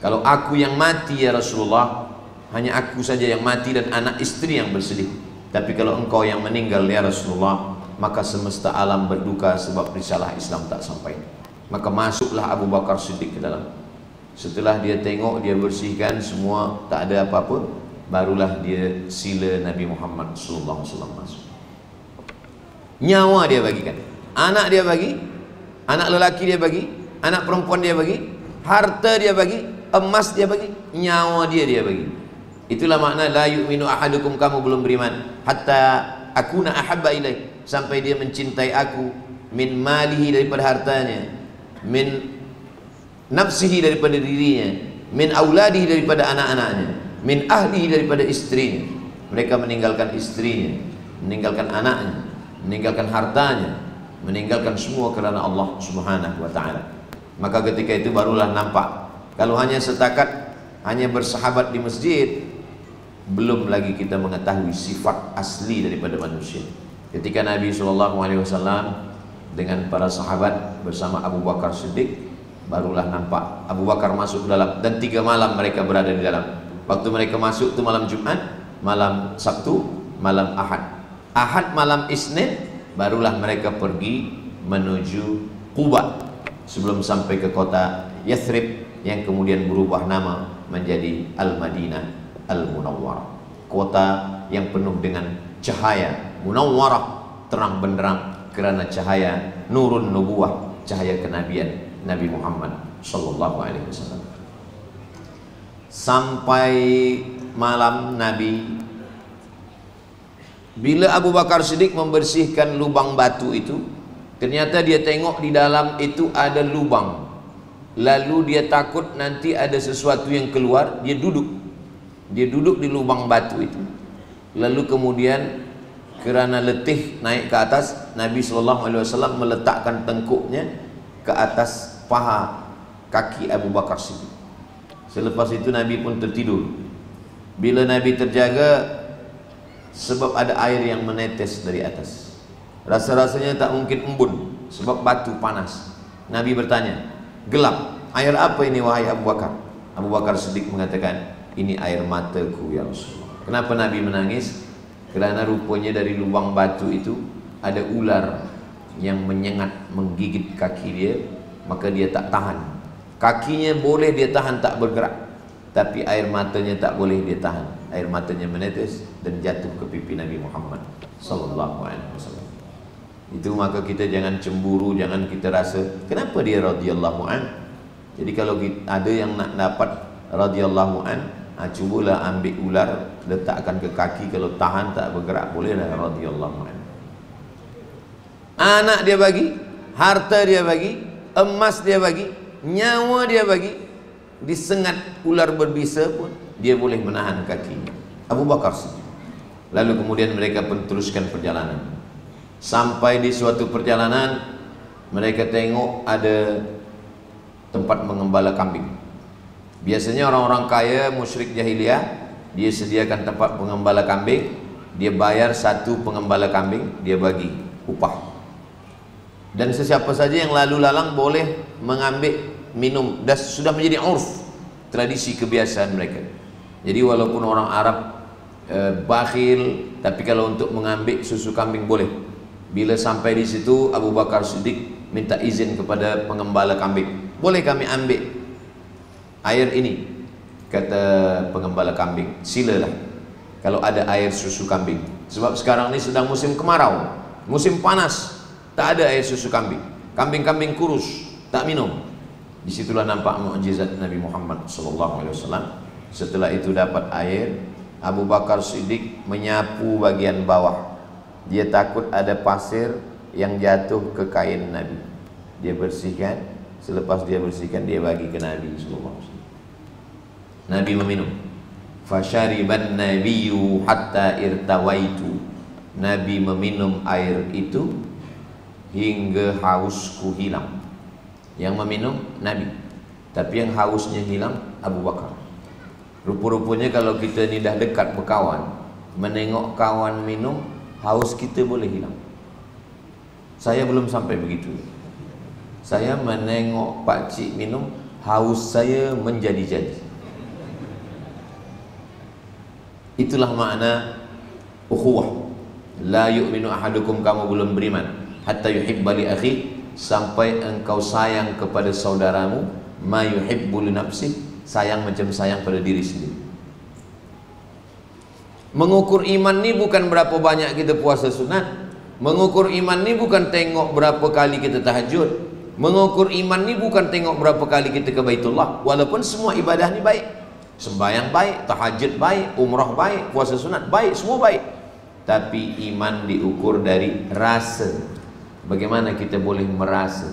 Speaker 1: Kalau aku yang mati ya Rasulullah, hanya aku saja yang mati dan anak istri yang bersedih. Tapi kalau engkau yang meninggal ya Rasulullah, maka semesta alam berduka sebab risalah Islam tak sampai. Maka masuklah Abu Bakar Siddiq ke dalam. Setelah dia tengok, dia bersihkan semua, tak ada apa-apa, barulah dia sila Nabi Muhammad sallallahu alaihi wasallam masuk. Nyawa dia bagikan, anak dia bagi, anak lelaki dia bagi, anak perempuan dia bagi, harta dia bagi, emas dia bagi, nyawa dia bagi. Itulah makna la yu'minu ahadukum, kamu belum beriman hatta akuna ahabba ilaih, sampai dia mencintai aku, min malihi, daripada hartanya, min nafsihi, daripada dirinya, min auladihi, daripada anak-anaknya, min ahlihi, daripada istrinya. Mereka meninggalkan istrinya, meninggalkan anaknya, meninggalkan hartanya, meninggalkan semua kerana Allah Subhanahu wa ta'ala. Maka ketika itu barulah nampak. Kalau hanya setakat hanya bersahabat di masjid, belum lagi kita mengetahui sifat asli daripada manusia. Ketika Nabi SAW dengan para sahabat bersama Abu Bakar Siddiq, barulah nampak Abu Bakar masuk dalam, dan 3 malam mereka berada di dalam. Waktu mereka masuk itu malam Jumat, malam Sabtu, malam Ahad. Ahad malam Isnin barulah mereka pergi menuju Quba sebelum sampai ke kota Yathrib yang kemudian berubah nama menjadi Al-Madinah Al-Munawwarah, kota yang penuh dengan cahaya, munawwarah, terang benderang karena cahaya nurun nubuwah, cahaya kenabian Nabi Muhammad sallallahu alaihi wasallam. Sampai malam Nabi, bila Abu Bakar Siddiq membersihkan lubang batu itu, ternyata dia tengok di dalam itu ada lubang. Lalu dia takut nanti ada sesuatu yang keluar, dia duduk di lubang batu itu. Lalu kemudian kerana letih naik ke atas, Nabi SAW meletakkan tengkuknya ke atas paha kaki Abu Bakar Siddiq. Selepas itu Nabi pun tertidur. Bila Nabi terjaga, sebab ada air yang menetes dari atas, rasa-rasanya tak mungkin embun sebab batu panas. Nabi bertanya, gelap, air apa ini wahai Abu Bakar? Abu Bakar Siddiq mengatakan, ini air mataku ya Rasulullah. Kenapa Nabi menangis? Kerana rupanya dari lubang batu itu ada ular yang menyengat, menggigit kaki dia, maka dia tak tahan. Kakinya boleh dia tahan tak bergerak, tapi air matanya tak boleh dia tahan. Air matanya menetes dan jatuh ke pipi Nabi Muhammad sallallahu alaihi wasallam. Itu maka kita jangan cemburu, jangan kita rasa kenapa dia radhiyallahu an. Jadi kalau ada yang nak dapat radhiyallahu an, cubalah ambil ular, letakkan ke kaki, kalau tahan tak bergerak bolehlah radhiyallahu an. Anak dia bagi, harta dia bagi, emas dia bagi, nyawa dia bagi, disengat ular berbisa pun dia boleh menahan kakinya. Abu Bakar Siddiq. Lalu kemudian mereka pun teruskan perjalanan. Sampai di suatu perjalanan mereka tengok ada tempat mengembala kambing. Biasanya orang-orang kaya musyrik jahiliyah, dia sediakan tempat pengembala kambing, dia bayar satu pengembala kambing, dia bagi upah. Dan sesiapa saja yang lalu lalang boleh mengambil minum, dan sudah menjadi urf, tradisi kebiasaan mereka. Jadi walaupun orang Arab bakhil, tapi kalau untuk mengambil susu kambing boleh. Bila sampai di situ, Abu Bakar Siddiq minta izin kepada pengembala kambing, boleh kami ambil air ini? Kata pengembala kambing, silalah kalau ada air susu kambing. Sebab sekarang ini sedang musim kemarau, musim panas, tak ada air susu kambing. Kambing-kambing kurus, tak minum. Disitulah nampak mukjizat Nabi Muhammad SAW. Setelah itu dapat air, Abu Bakar Siddiq menyapu bagian bawah. Dia takut ada pasir yang jatuh ke kain Nabi. Dia bersihkan. Selepas dia bersihkan, dia bagi ke Nabi SAW. Nabi meminum. Fasyariban nabiyyu hatta irtawaitu. Nabi meminum air itu hingga hausku hilang. Yang meminum Nabi, tapi yang hausnya hilang Abu Bakar. Rupa-rupanya kalau kita ni dah dekat berkawan, menengok kawan minum, haus kita boleh hilang. Saya belum sampai begitu. Saya menengok pakcik minum, haus saya menjadi-jadi. Itulah makna ukhuwah. La yu'minu ahadukum, kamu belum beriman, hatta yuhibba li akhi, sampai engkau sayang kepada saudaramu, ma yuhibbu li nafsi, sayang macam sayang pada diri sendiri. Mengukur iman ni bukan berapa banyak kita puasa sunat. Mengukur iman ni bukan tengok berapa kali kita tahajud. Mengukur iman ni bukan tengok berapa kali kita ke Baitullah. Walaupun semua ibadah ni baik, sembahyang baik, tahajud baik, umrah baik, puasa sunat baik, semua baik. Tapi iman diukur dari rasa. Bagaimana kita boleh merasa?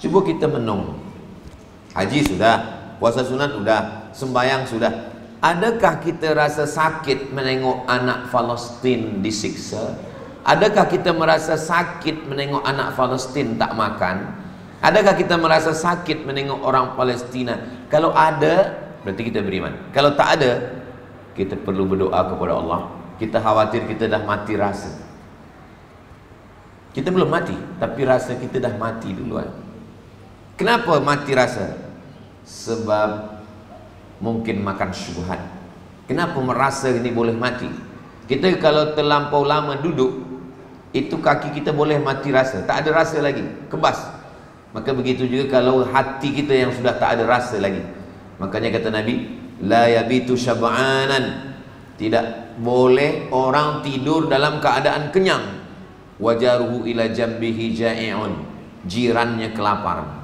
Speaker 1: Cuba kita menung. Haji sudah, puasa sunat sudah, sembahyang sudah. Adakah kita rasa sakit menengok anak Palestin disiksa? Adakah kita merasa sakit menengok anak Palestin tak makan? Adakah kita merasa sakit menengok orang Palestina? Kalau ada, berarti kita beriman. Kalau tak ada, kita perlu berdoa kepada Allah. Kita khawatir kita dah mati rasa. Kita belum mati, tapi rasa kita dah mati duluan. Kenapa mati rasa? Sebab mungkin makan syubhat. Kenapa merasa ini boleh mati? Kita kalau terlampau lama duduk, itu kaki kita boleh mati rasa, tak ada rasa lagi, kebas. Maka begitu juga kalau hati kita yang sudah tak ada rasa lagi. Makanya kata Nabi, la yabitu syab'anan, tidak boleh orang tidur dalam keadaan kenyang. Wajaruhu ila jambihi ja'i'un, jirannya kelaparan.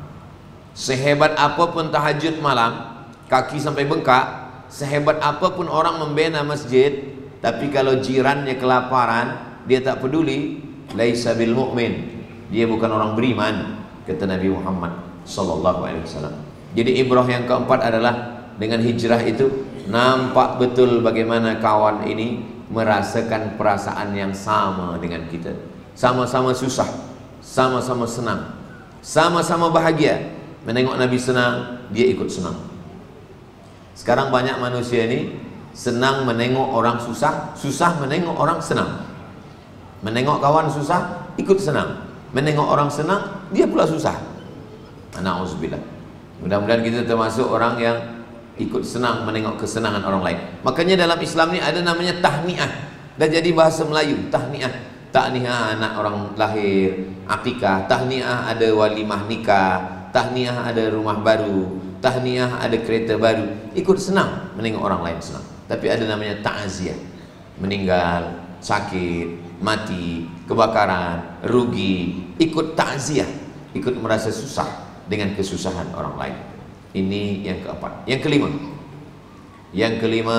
Speaker 1: Sehebat apapun tahajud malam, kaki sampai bengkak, sehebat apapun orang membina masjid, tapi kalau jirannya kelaparan, dia tak peduli, laisa bil mu'min, dia bukan orang beriman, kata Nabi Muhammad sallallahu alaihi wasallam. Jadi ibrah yang keempat adalah dengan hijrah itu nampak betul bagaimana kawan ini merasakan perasaan yang sama dengan kita. Sama-sama susah, sama-sama senang, sama-sama bahagia. Menengok Nabi senang, dia ikut senang. Sekarang banyak manusia ini senang menengok orang susah, susah menengok orang senang. Menengok kawan susah, ikut senang. Menengok orang senang, dia pula susah. Na'udzubillah. Mudah-mudahan kita termasuk orang yang ikut senang menengok kesenangan orang lain. Makanya dalam Islam ni ada namanya tahniah. Dan jadi bahasa Melayu, tahniah. Tahniah anak orang lahir, akikah. Tahniah ada walimah nikah. Tahniah ada rumah baru. Tahniah ada kereta baru. Ikut senang menengok orang lain senang. Tapi ada namanya ta'ziah. Meninggal, sakit, mati, kebakaran, rugi, ikut ta'ziah, ikut merasa susah dengan kesusahan orang lain. Ini yang keempat. Yang kelima,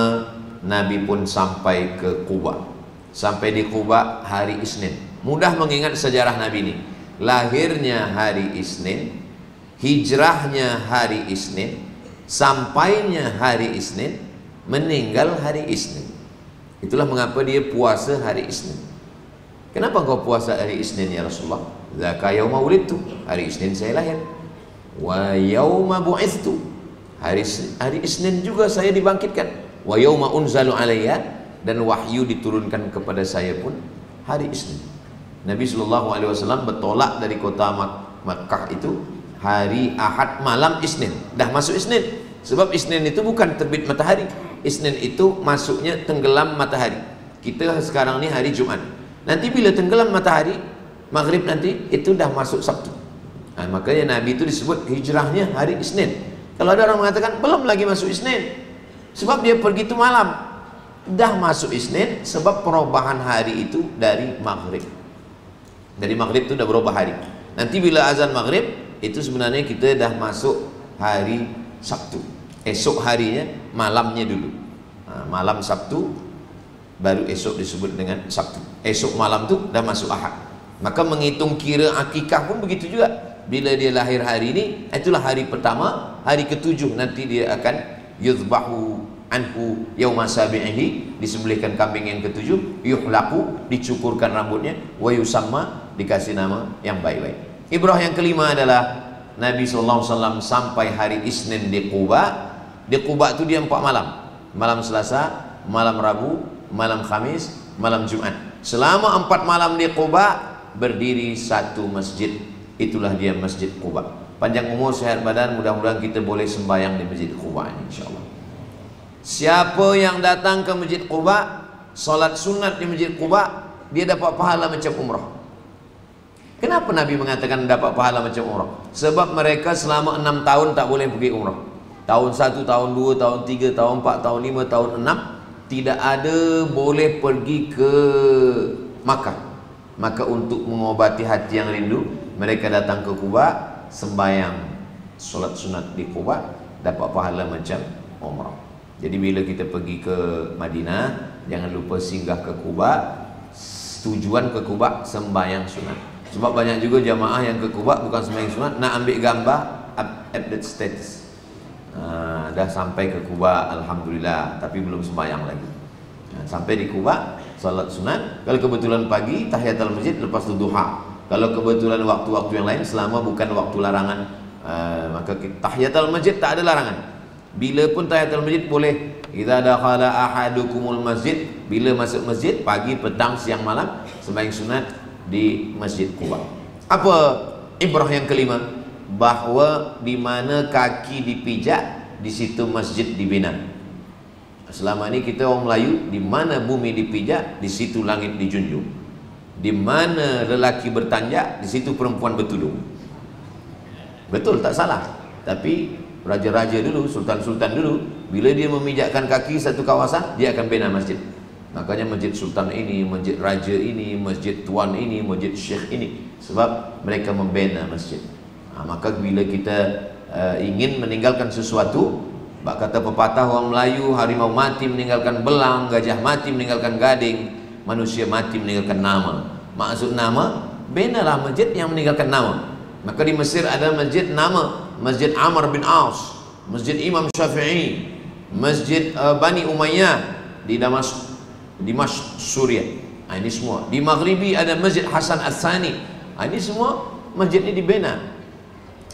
Speaker 1: Nabi pun sampai ke Quba. Sampai di Quba hari Isnin. Mudah mengingat sejarah Nabi ini. Lahirnya hari Isnin, hijrahnya hari Isnin, sampainya hari Isnin, meninggal hari Isnin. Itulah mengapa dia puasa hari Isnin. Kenapa engkau puasa hari Isnin ya Rasulullah? Zaka yauma wulidtu, hari Isnin saya lahir. Wa yauma bu'ithtu, hari Isnin juga saya dibangkitkan. Wa yauma unzalu alayya, dan wahyu diturunkan kepada saya pun hari Isnin. Nabi SAW bertolak dari kota Makkah itu hari Ahad malam Isnin. Dah masuk Isnin. Sebab Isnin itu bukan terbit matahari. Isnin itu masuknya tenggelam matahari. Kita sekarang ni hari Jumaat. Nanti bila tenggelam matahari, maghrib nanti, itu dah masuk Sabtu. Makanya Nabi itu disebut hijrahnya hari Isnin. Kalau ada orang mengatakan belum lagi masuk Isnin, sebab dia pergi itu malam. Dah masuk Isnin sebab perubahan hari itu dari maghrib. Dari maghrib itu dah berubah hari. Nanti bila azan maghrib, itu sebenarnya kita dah masuk hari Sabtu. Esok harinya, malamnya dulu. Malam Sabtu, baru esok disebut dengan Sabtu. Esok malam tu dah masuk Ahad. Maka menghitung kira akikah pun begitu juga. Bila dia lahir hari ini, itulah hari pertama. Hari ketujuh nanti dia akan yuzbahu anhu yauma sabi'ihi, disembelihkan kambing yang ketujuh, yuhlaqu, dicukurkan rambutnya, wa yusamma, dikasih nama yang baik-baik. Ibrah yang kelima adalah Nabi SAW sampai hari Isnin di Quba. Di Quba itu dia 4 malam. Malam Selasa, malam Rabu, malam Khamis, malam Jumat. Selama 4 malam di Quba, berdiri satu masjid. Itulah dia Masjid Quba. Panjang umur, sehat badan, mudah-mudahan kita boleh sembahyang di Masjid Quba ini, insyaAllah. Siapa yang datang ke Masjid Quba, salat sunat di Masjid Quba, dia dapat pahala macam umrah. Kenapa Nabi mengatakan dapat pahala macam umrah? Sebab mereka selama 6 tahun tak boleh pergi umrah. Tahun 1, tahun 2, tahun 3, tahun 4, tahun 5, tahun 6, tidak ada boleh pergi ke Makkah. Maka untuk mengobati hati yang rindu, mereka datang ke Quba, sembahyang solat sunat di Quba, dapat pahala macam umrah. Jadi bila kita pergi ke Madinah, jangan lupa singgah ke Quba. Tujuan ke Quba sembahyang sunat. Sebab banyak juga jamaah yang ke Quba bukan sembahyang sunat, nak ambil gambar update status. Dah sampai ke Quba, alhamdulillah, tapi belum sembahyang lagi. Sampai di Quba, salat sunat. Kalau kebetulan pagi, tahiyatul masjid, lepas tu duha. Kalau kebetulan waktu-waktu yang lain, selama bukan waktu larangan, maka tahiyatul masjid tak ada larangan. Bila pun tahiyatul masjid boleh Idza dakhala ahadukumul masjid, bila masuk masjid pagi, petang, siang, malam, sembahyang sunat di Masjid Quba. Apa ibrah yang kelima? Bahwa di mana kaki dipijak, di situ masjid dibina. Selama ini kita orang Melayu, di mana bumi dipijak, di situ langit dijunjung. Di mana lelaki bertanjak, di situ perempuan bertudung. Betul, tak salah. Tapi raja-raja dulu, sultan-sultan dulu, bila dia memijakkan kaki satu kawasan, dia akan bina masjid. Makanya masjid sultan ini, masjid raja ini, masjid tuan ini, masjid syekh ini, sebab mereka membina masjid. Maka bila kita ingin meninggalkan sesuatu, bak kata pepatah orang Melayu, harimau mati meninggalkan belang, gajah mati meninggalkan gading, manusia mati meninggalkan nama. Maksud nama, benalah masjid yang meninggalkan nama. Maka di Mesir ada masjid nama Masjid Amr bin Aus, Masjid Imam Syafi'i, Masjid Bani Umayyah di Dimashq, Suriah. Ini semua. Di Maghribi ada Masjid Hasan Al-Thani. Ini semua masjid ini dibina.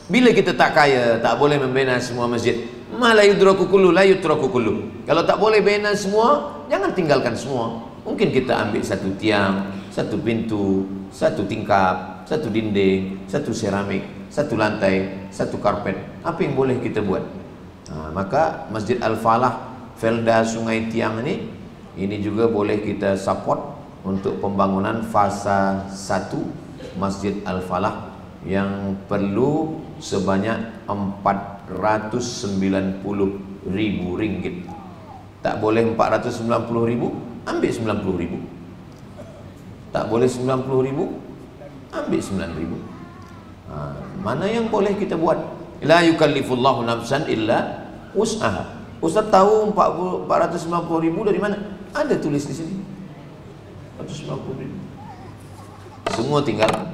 Speaker 1: Bila kita tak kaya, tak boleh membina semua masjid. Ma la yudraku kullu, la yutraku kullu. Kalau tak boleh bina semua, jangan tinggalkan semua. Mungkin kita ambil satu tiang, satu pintu, satu tingkap, satu dinding, satu seramik, satu lantai, satu karpet. Apa yang boleh kita buat? Maka Masjid Al-Falah, Felda Sungai Tiang ini juga boleh kita support untuk pembangunan fasa 1 Masjid Al-Falah yang perlu sebanyak 490.000 ringgit. Tak boleh 490.000, ambil 90.000. Tak boleh 90.000, ambil 9.000. Mana yang boleh kita buat? La yukallifullahu nafsan illa wus'aha. Ustaz tahu 490.000 dari mana? Ada tulis di sini. 490.000. Semua tinggal.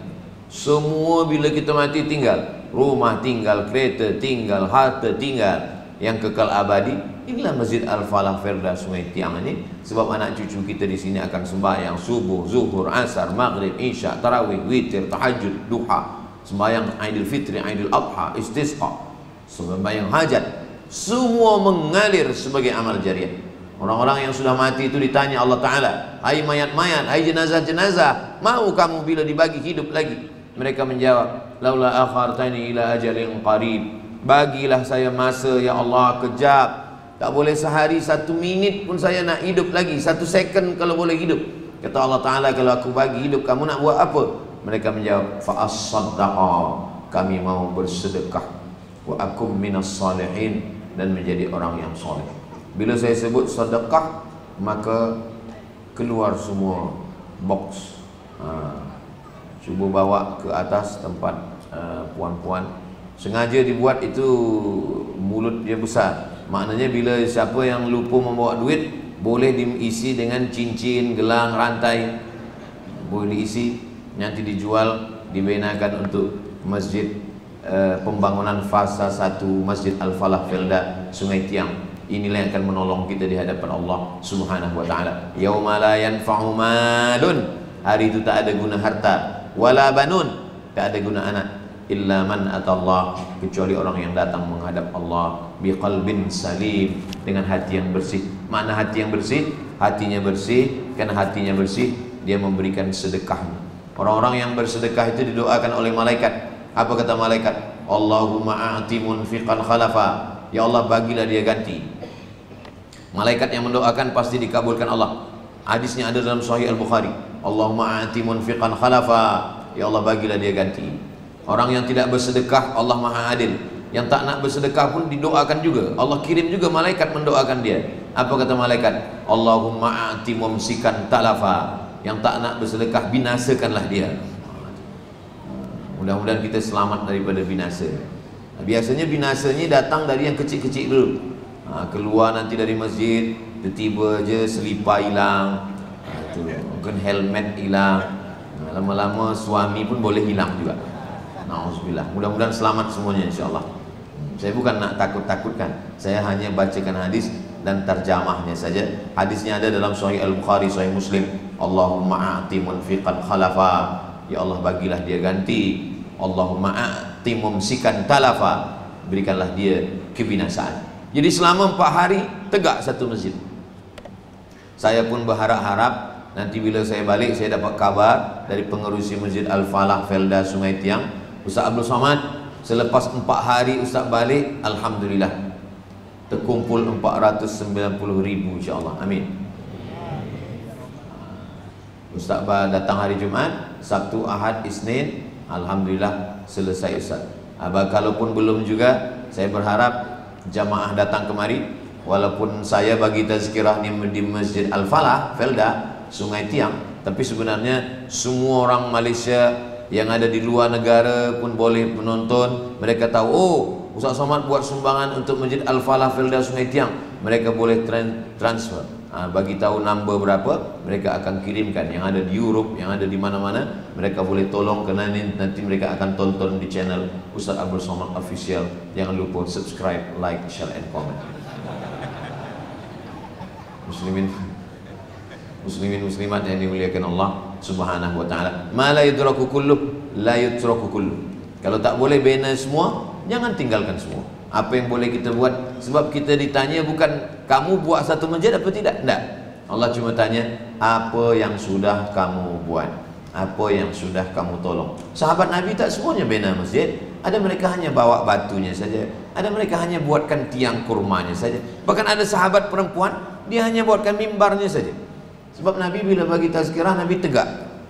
Speaker 1: Semua bila kita mati tinggal. Rumah tinggal, kereta tinggal, harta tinggal. Yang kekal abadi, inilah Masjid Al-Falah Felda Sungai Tiang ini. Sebab anak cucu kita di sini akan sembahyang subuh, zuhur, asar, maghrib, isya, tarawih, witir, tahajud, duha, sembahyang Aidil Fitri, Aidil Adha, istisqa, sembahyang hajat. Semua mengalir sebagai amal jariah. Orang-orang yang sudah mati itu ditanya Allah Ta'ala, hai mayat-mayat, hai jenazah-jenazah, mau kamu bila dibagi hidup lagi? Mereka menjawab, laula akhartani ila ajalin qarib, bagilah saya masa ya Allah kejap. Tak boleh sehari 1 minit pun saya nak hidup lagi, 1 second kalau boleh hidup. Kata Allah Ta'ala, kalau aku bagi hidup kamu nak buat apa? Mereka menjawab, fa'as-saddaqa, kami mau bersedekah, wa akum minas salihin, dan menjadi orang yang soleh. Bila saya sebut sedekah, maka keluar semua box. Cuba bawa ke atas tempat puan-puan. Sengaja dibuat itu mulut dia besar. Maknanya bila siapa yang lupa membawa duit, boleh diisi dengan cincin, gelang, rantai, boleh diisi, nanti dijual, dibinakan untuk masjid pembangunan fasa 1 Masjid Al-Falah Felda Sungai Tiang. Inilah yang akan menolong kita di hadapan Allah Subhanahu wa Ta'ala. Yauma la yanfa'u malun, hari itu tak ada guna harta, wala banun, tak ada guna anak, illa man atallah, kecuali orang yang datang menghadap Allah biqalbin salim, dengan hati yang bersih. Mana hati yang bersih? Hatinya bersih, karena hatinya bersih dia memberikan sedekah. Orang-orang yang bersedekah itu didoakan oleh malaikat. Apa kata malaikat? Allahumma a'ti munfiqan khalafa, ya Allah bagilah dia ganti. Malaikat yang mendoakan pasti dikabulkan Allah. Hadisnya ada dalam Sahih Al-Bukhari, Allahumma a'ti munfiqan khalafa, ya Allah bagilah dia ganti. Orang yang tidak bersedekah, Allah Maha Adil. Yang tak nak bersedekah pun didoakan juga. Allah kirim juga malaikat mendoakan dia. Apa kata malaikat? Allahumma a'ti mumsikan talafa, yang tak nak bersedekah binasakanlah dia. Mudah-mudahan kita selamat daripada binasa. Biasanya binasanya datang dari yang kecil-kecil dulu. Keluar nanti dari masjid, tiba-tiba je selipar hilang, mungkin helmet hilang, lama-lama suami pun boleh hilang juga. Na'udzubillah. Mudah-mudahan selamat semuanya insyaAllah. Saya bukan nak takut-takutkan, saya hanya bacakan hadis dan terjemahnya saja. Hadisnya ada dalam Sahih Al-Bukhari, Sahih Muslim. Allahumma a'ti munfiqan khalafa, ya Allah bagilah dia ganti. Allahumma a'ti mumsikan talafa, berikanlah dia kebinasaan. Jadi selama 4 hari tegak satu masjid. Saya pun berharap-harap nanti bila saya balik saya dapat kabar dari pengerusi Masjid Al-Falah Felda Sungai Tiang, Ustaz Abdul Somad, selepas 4 hari Ustaz balik, alhamdulillah terkumpul 490,000 insya-Allah. Amin. Ustaz datang hari Jumaat, Sabtu, Ahad, Isnin, alhamdulillah selesai Ustaz. Kalaupun belum juga, saya berharap jamaah datang kemari. Walaupun saya bagi tazkirah di Masjid Al-Falah Felda Sungai Tiang, tapi sebenarnya semua orang Malaysia yang ada di luar negara pun boleh menonton. Mereka tahu, oh Ustaz Somad buat sumbangan untuk Masjid Al-Falah Felda Sungai Tiang, mereka boleh transfer, bagi tahu number berapa, mereka akan kirimkan. Yang ada di Europe, yang ada di mana-mana, mereka boleh tolong, kerana nanti mereka akan tonton di channel Ustaz Abdul Somad Official. Jangan lupa subscribe, like, share and comment. Muslimin muslimat yang dimuliakan Allah Subhanahu wa taala. Ma la yudraku kullu la yutraku kullu. Kalau tak boleh bina semua, jangan tinggalkan semua. Apa yang boleh kita buat? Sebab kita ditanya bukan kamu buat satu masjid apa tidak. Tidak. Allah cuma tanya apa yang sudah kamu buat, apa yang sudah kamu tolong. Sahabat Nabi tak semuanya bina masjid. Ada mereka hanya bawa batunya saja, ada mereka hanya buatkan tiang kurmanya saja. Bahkan ada sahabat perempuan, dia hanya buatkan mimbarnya saja. Sebab Nabi bila bagi tazkirah, Nabi tegak,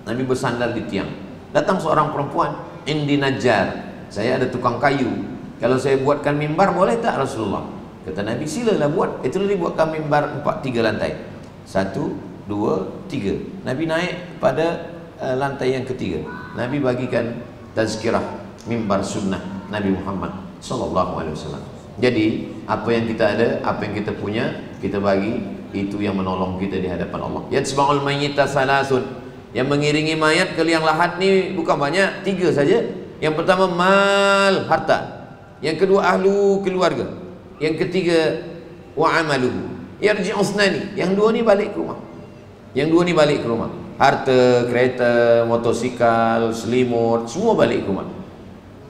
Speaker 1: Nabi bersandar di tiang. Datang seorang perempuan, Indi Najjar, saya ada tukang kayu, kalau saya buatkan mimbar boleh tak Rasulullah? Kata Nabi, silalah buat. Itulah dibuatkan mimbar 3 lantai. 1, 2, 3. Nabi naik pada lantai yang ketiga. Nabi bagikan tazkirah mimbar sunnah Nabi Muhammad SAW. Jadi apa yang kita ada, apa yang kita punya, kita bagi. Itu yang menolong kita di hadapan Allah. Yatsba'ul mayyita salasun, yang mengiringi mayat ke liang lahat ni bukan banyak, 3 saja. Yang pertama mal, harta. Yang kedua ahlu, keluarga. Yang ketiga wa amaluhu yarji'u usnani, yang 2 ni balik ke rumah. Yang 2 ni balik ke rumah. Harta, kereta, motosikal, selimut, semua balik ke rumah.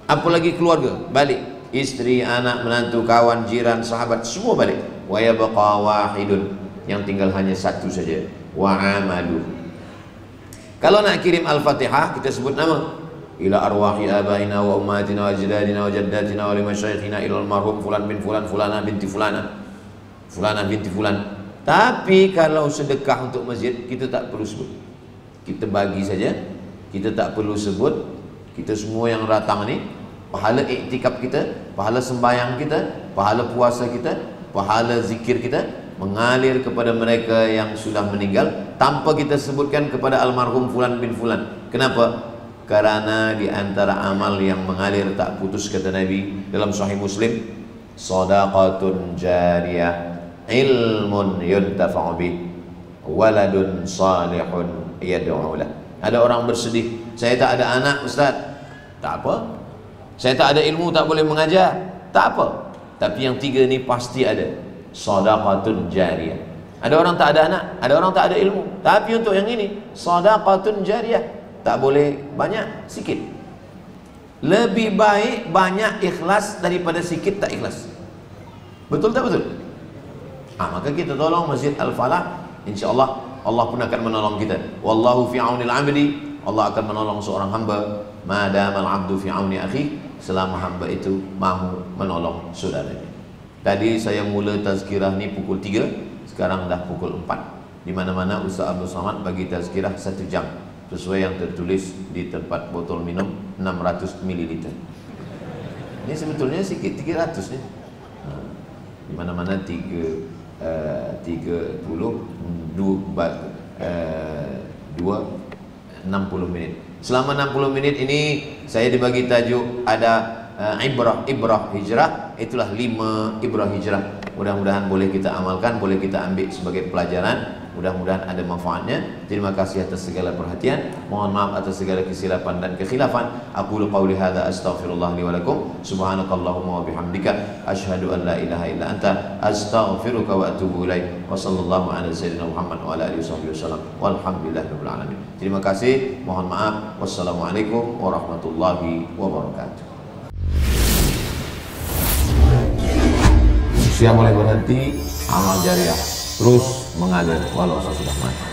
Speaker 1: Apalagi keluarga, balik. Isteri, anak, menantu, kawan, jiran, sahabat, semua balik. Wa yabqa wahidun, yang tinggal hanya 1 saja, wa amaluhu. Kalau nak kirim Al-Fatihah, kita sebut nama. Ila arwahi abaina wa ummatina wa ajdadina wa jaddatina wa limasyayikhina ila almarhum fulan bin fulan, fulana binti fulana, fulana binti fulan. Tapi kalau sedekah untuk masjid, kita tak perlu sebut. Kita bagi saja, kita tak perlu sebut. Kita semua yang datang ni, pahala iktikaf kita, pahala sembahyang kita, pahala puasa kita, pahala zikir kita mengalir kepada mereka yang sudah meninggal tanpa kita sebutkan kepada almarhum fulan bin fulan. Kenapa? Karena di antara amal yang mengalir tak putus, kata Nabi dalam Sahih Muslim, shadaqatun jariyah, ilmun yuntafa'u bih, waladun salihun yad'u lah. Ada orang bersedih, saya tak ada anak Ustaz. Tak apa. Saya tak ada ilmu, tak boleh mengajar. Tak apa. Tapi yang 3 ni pasti ada. Shadaqatun jariyah. Ada orang tak ada anak, ada orang tak ada ilmu, tapi untuk yang ini shadaqatun jariyah. Tak boleh banyak, sikit. Lebih baik banyak ikhlas daripada sikit tak ikhlas. Betul tak betul? Maka kita tolong Masjid Al-Falah, insya-Allah Allah pun akan menolong kita. Wallahu fi aunil 'abdi, Allah akan menolong seorang hamba. Madamal 'abdu fi auni akhi, selama hamba itu mahu menolong saudaranya. Tadi saya mula tazkirah ni pukul 3, sekarang dah pukul 4. Di mana-mana Ustaz Abdul Somad bagi tazkirah 1 jam, sesuai yang tertulis di tempat botol minum 600 ml. Ini sebetulnya sikit, 300 ni. Di mana-mana 60 minit. Selama 60 minit ini saya dibagi tajuk ada ibrah hijrah. Itulah 5 ibrah hijrah. Mudah-mudahan boleh kita amalkan, boleh kita ambil sebagai pelajaran. Mudah-mudahan ada manfaatnya. Terima kasih atas segala perhatian. Mohon maaf atas segala kesilapan dan kekhilafan. Aqulu qawli hadza astaghfirullah li wa lakum. Subhanakallahumma wa bihamdika asyhadu an la ilaha illa anta astaghfiruka wa atubu ilaik. Wa sallallahu ala sayyidina Muhammad wa ala alihi wasallam. Walhamdulillahirabbil alamin. Terima kasih. Mohon maaf. Wassalamualaikum warahmatullahi wabarakatuh. Usia mulai berhenti, amal jariah terus mengalir walau sesudah mati.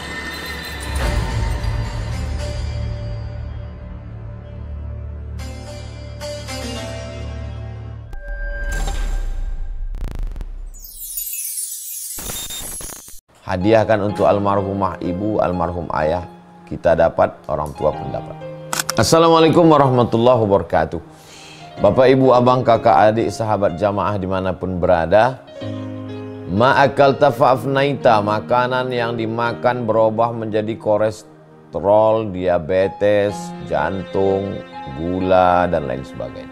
Speaker 1: Hadiahkan untuk almarhumah ibu, almarhum ayah, kita dapat, orang tua pun dapat. Assalamualaikum warahmatullahi wabarakatuh. Bapak, ibu, abang, kakak, adik, sahabat jamaah dimanapun berada, ma'akal tafa'afnaita, makanan yang dimakan berubah menjadi kolesterol, diabetes, jantung, gula, dan lain sebagainya.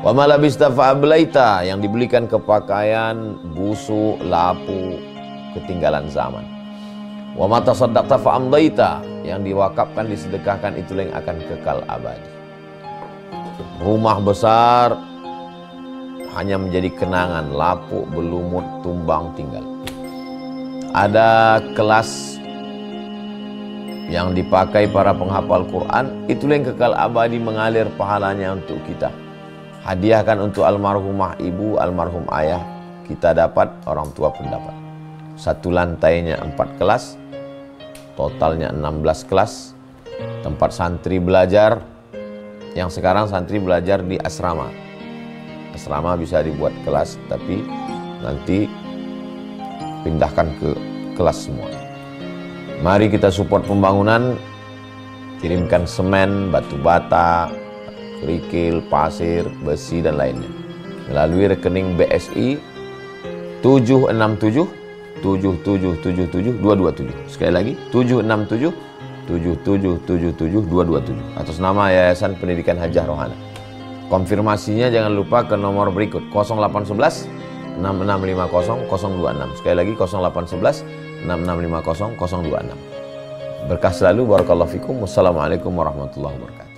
Speaker 1: Wa malabista fa'ablaita, yang dibelikan ke pakaian, busuk, lapu, ketinggalan zaman. Wa mata saddaqta fa'amdaita, yang diwakafkan, disedekahkan, itulah yang akan kekal abadi. Rumah besar hanya menjadi kenangan, lapuk, berlumut, tumbang, tinggal. Ada kelas yang dipakai para penghafal Quran, itulah yang kekal abadi, mengalir pahalanya untuk kita. Hadiahkan untuk almarhumah ibu, almarhum ayah, kita dapat, orang tua pun dapat. Satu lantainya 4 kelas, totalnya 16 kelas, tempat santri belajar. Yang sekarang santri belajar di asrama. Asrama bisa dibuat kelas, tapi nanti pindahkan ke kelas semua. Mari kita support pembangunan, kirimkan semen, batu bata, kerikil, pasir, besi, dan lainnya melalui rekening BSI 767 7777227. Sekali lagi 767 7777227 atas nama Yayasan Pendidikan Hajah Rohana. Konfirmasinya jangan lupa ke nomor berikut 0811 6650 026. Sekali lagi 0811 6650 026. Berkah selalu, barakallahu fikum. Wassalamualaikum warahmatullahi wabarakatuh.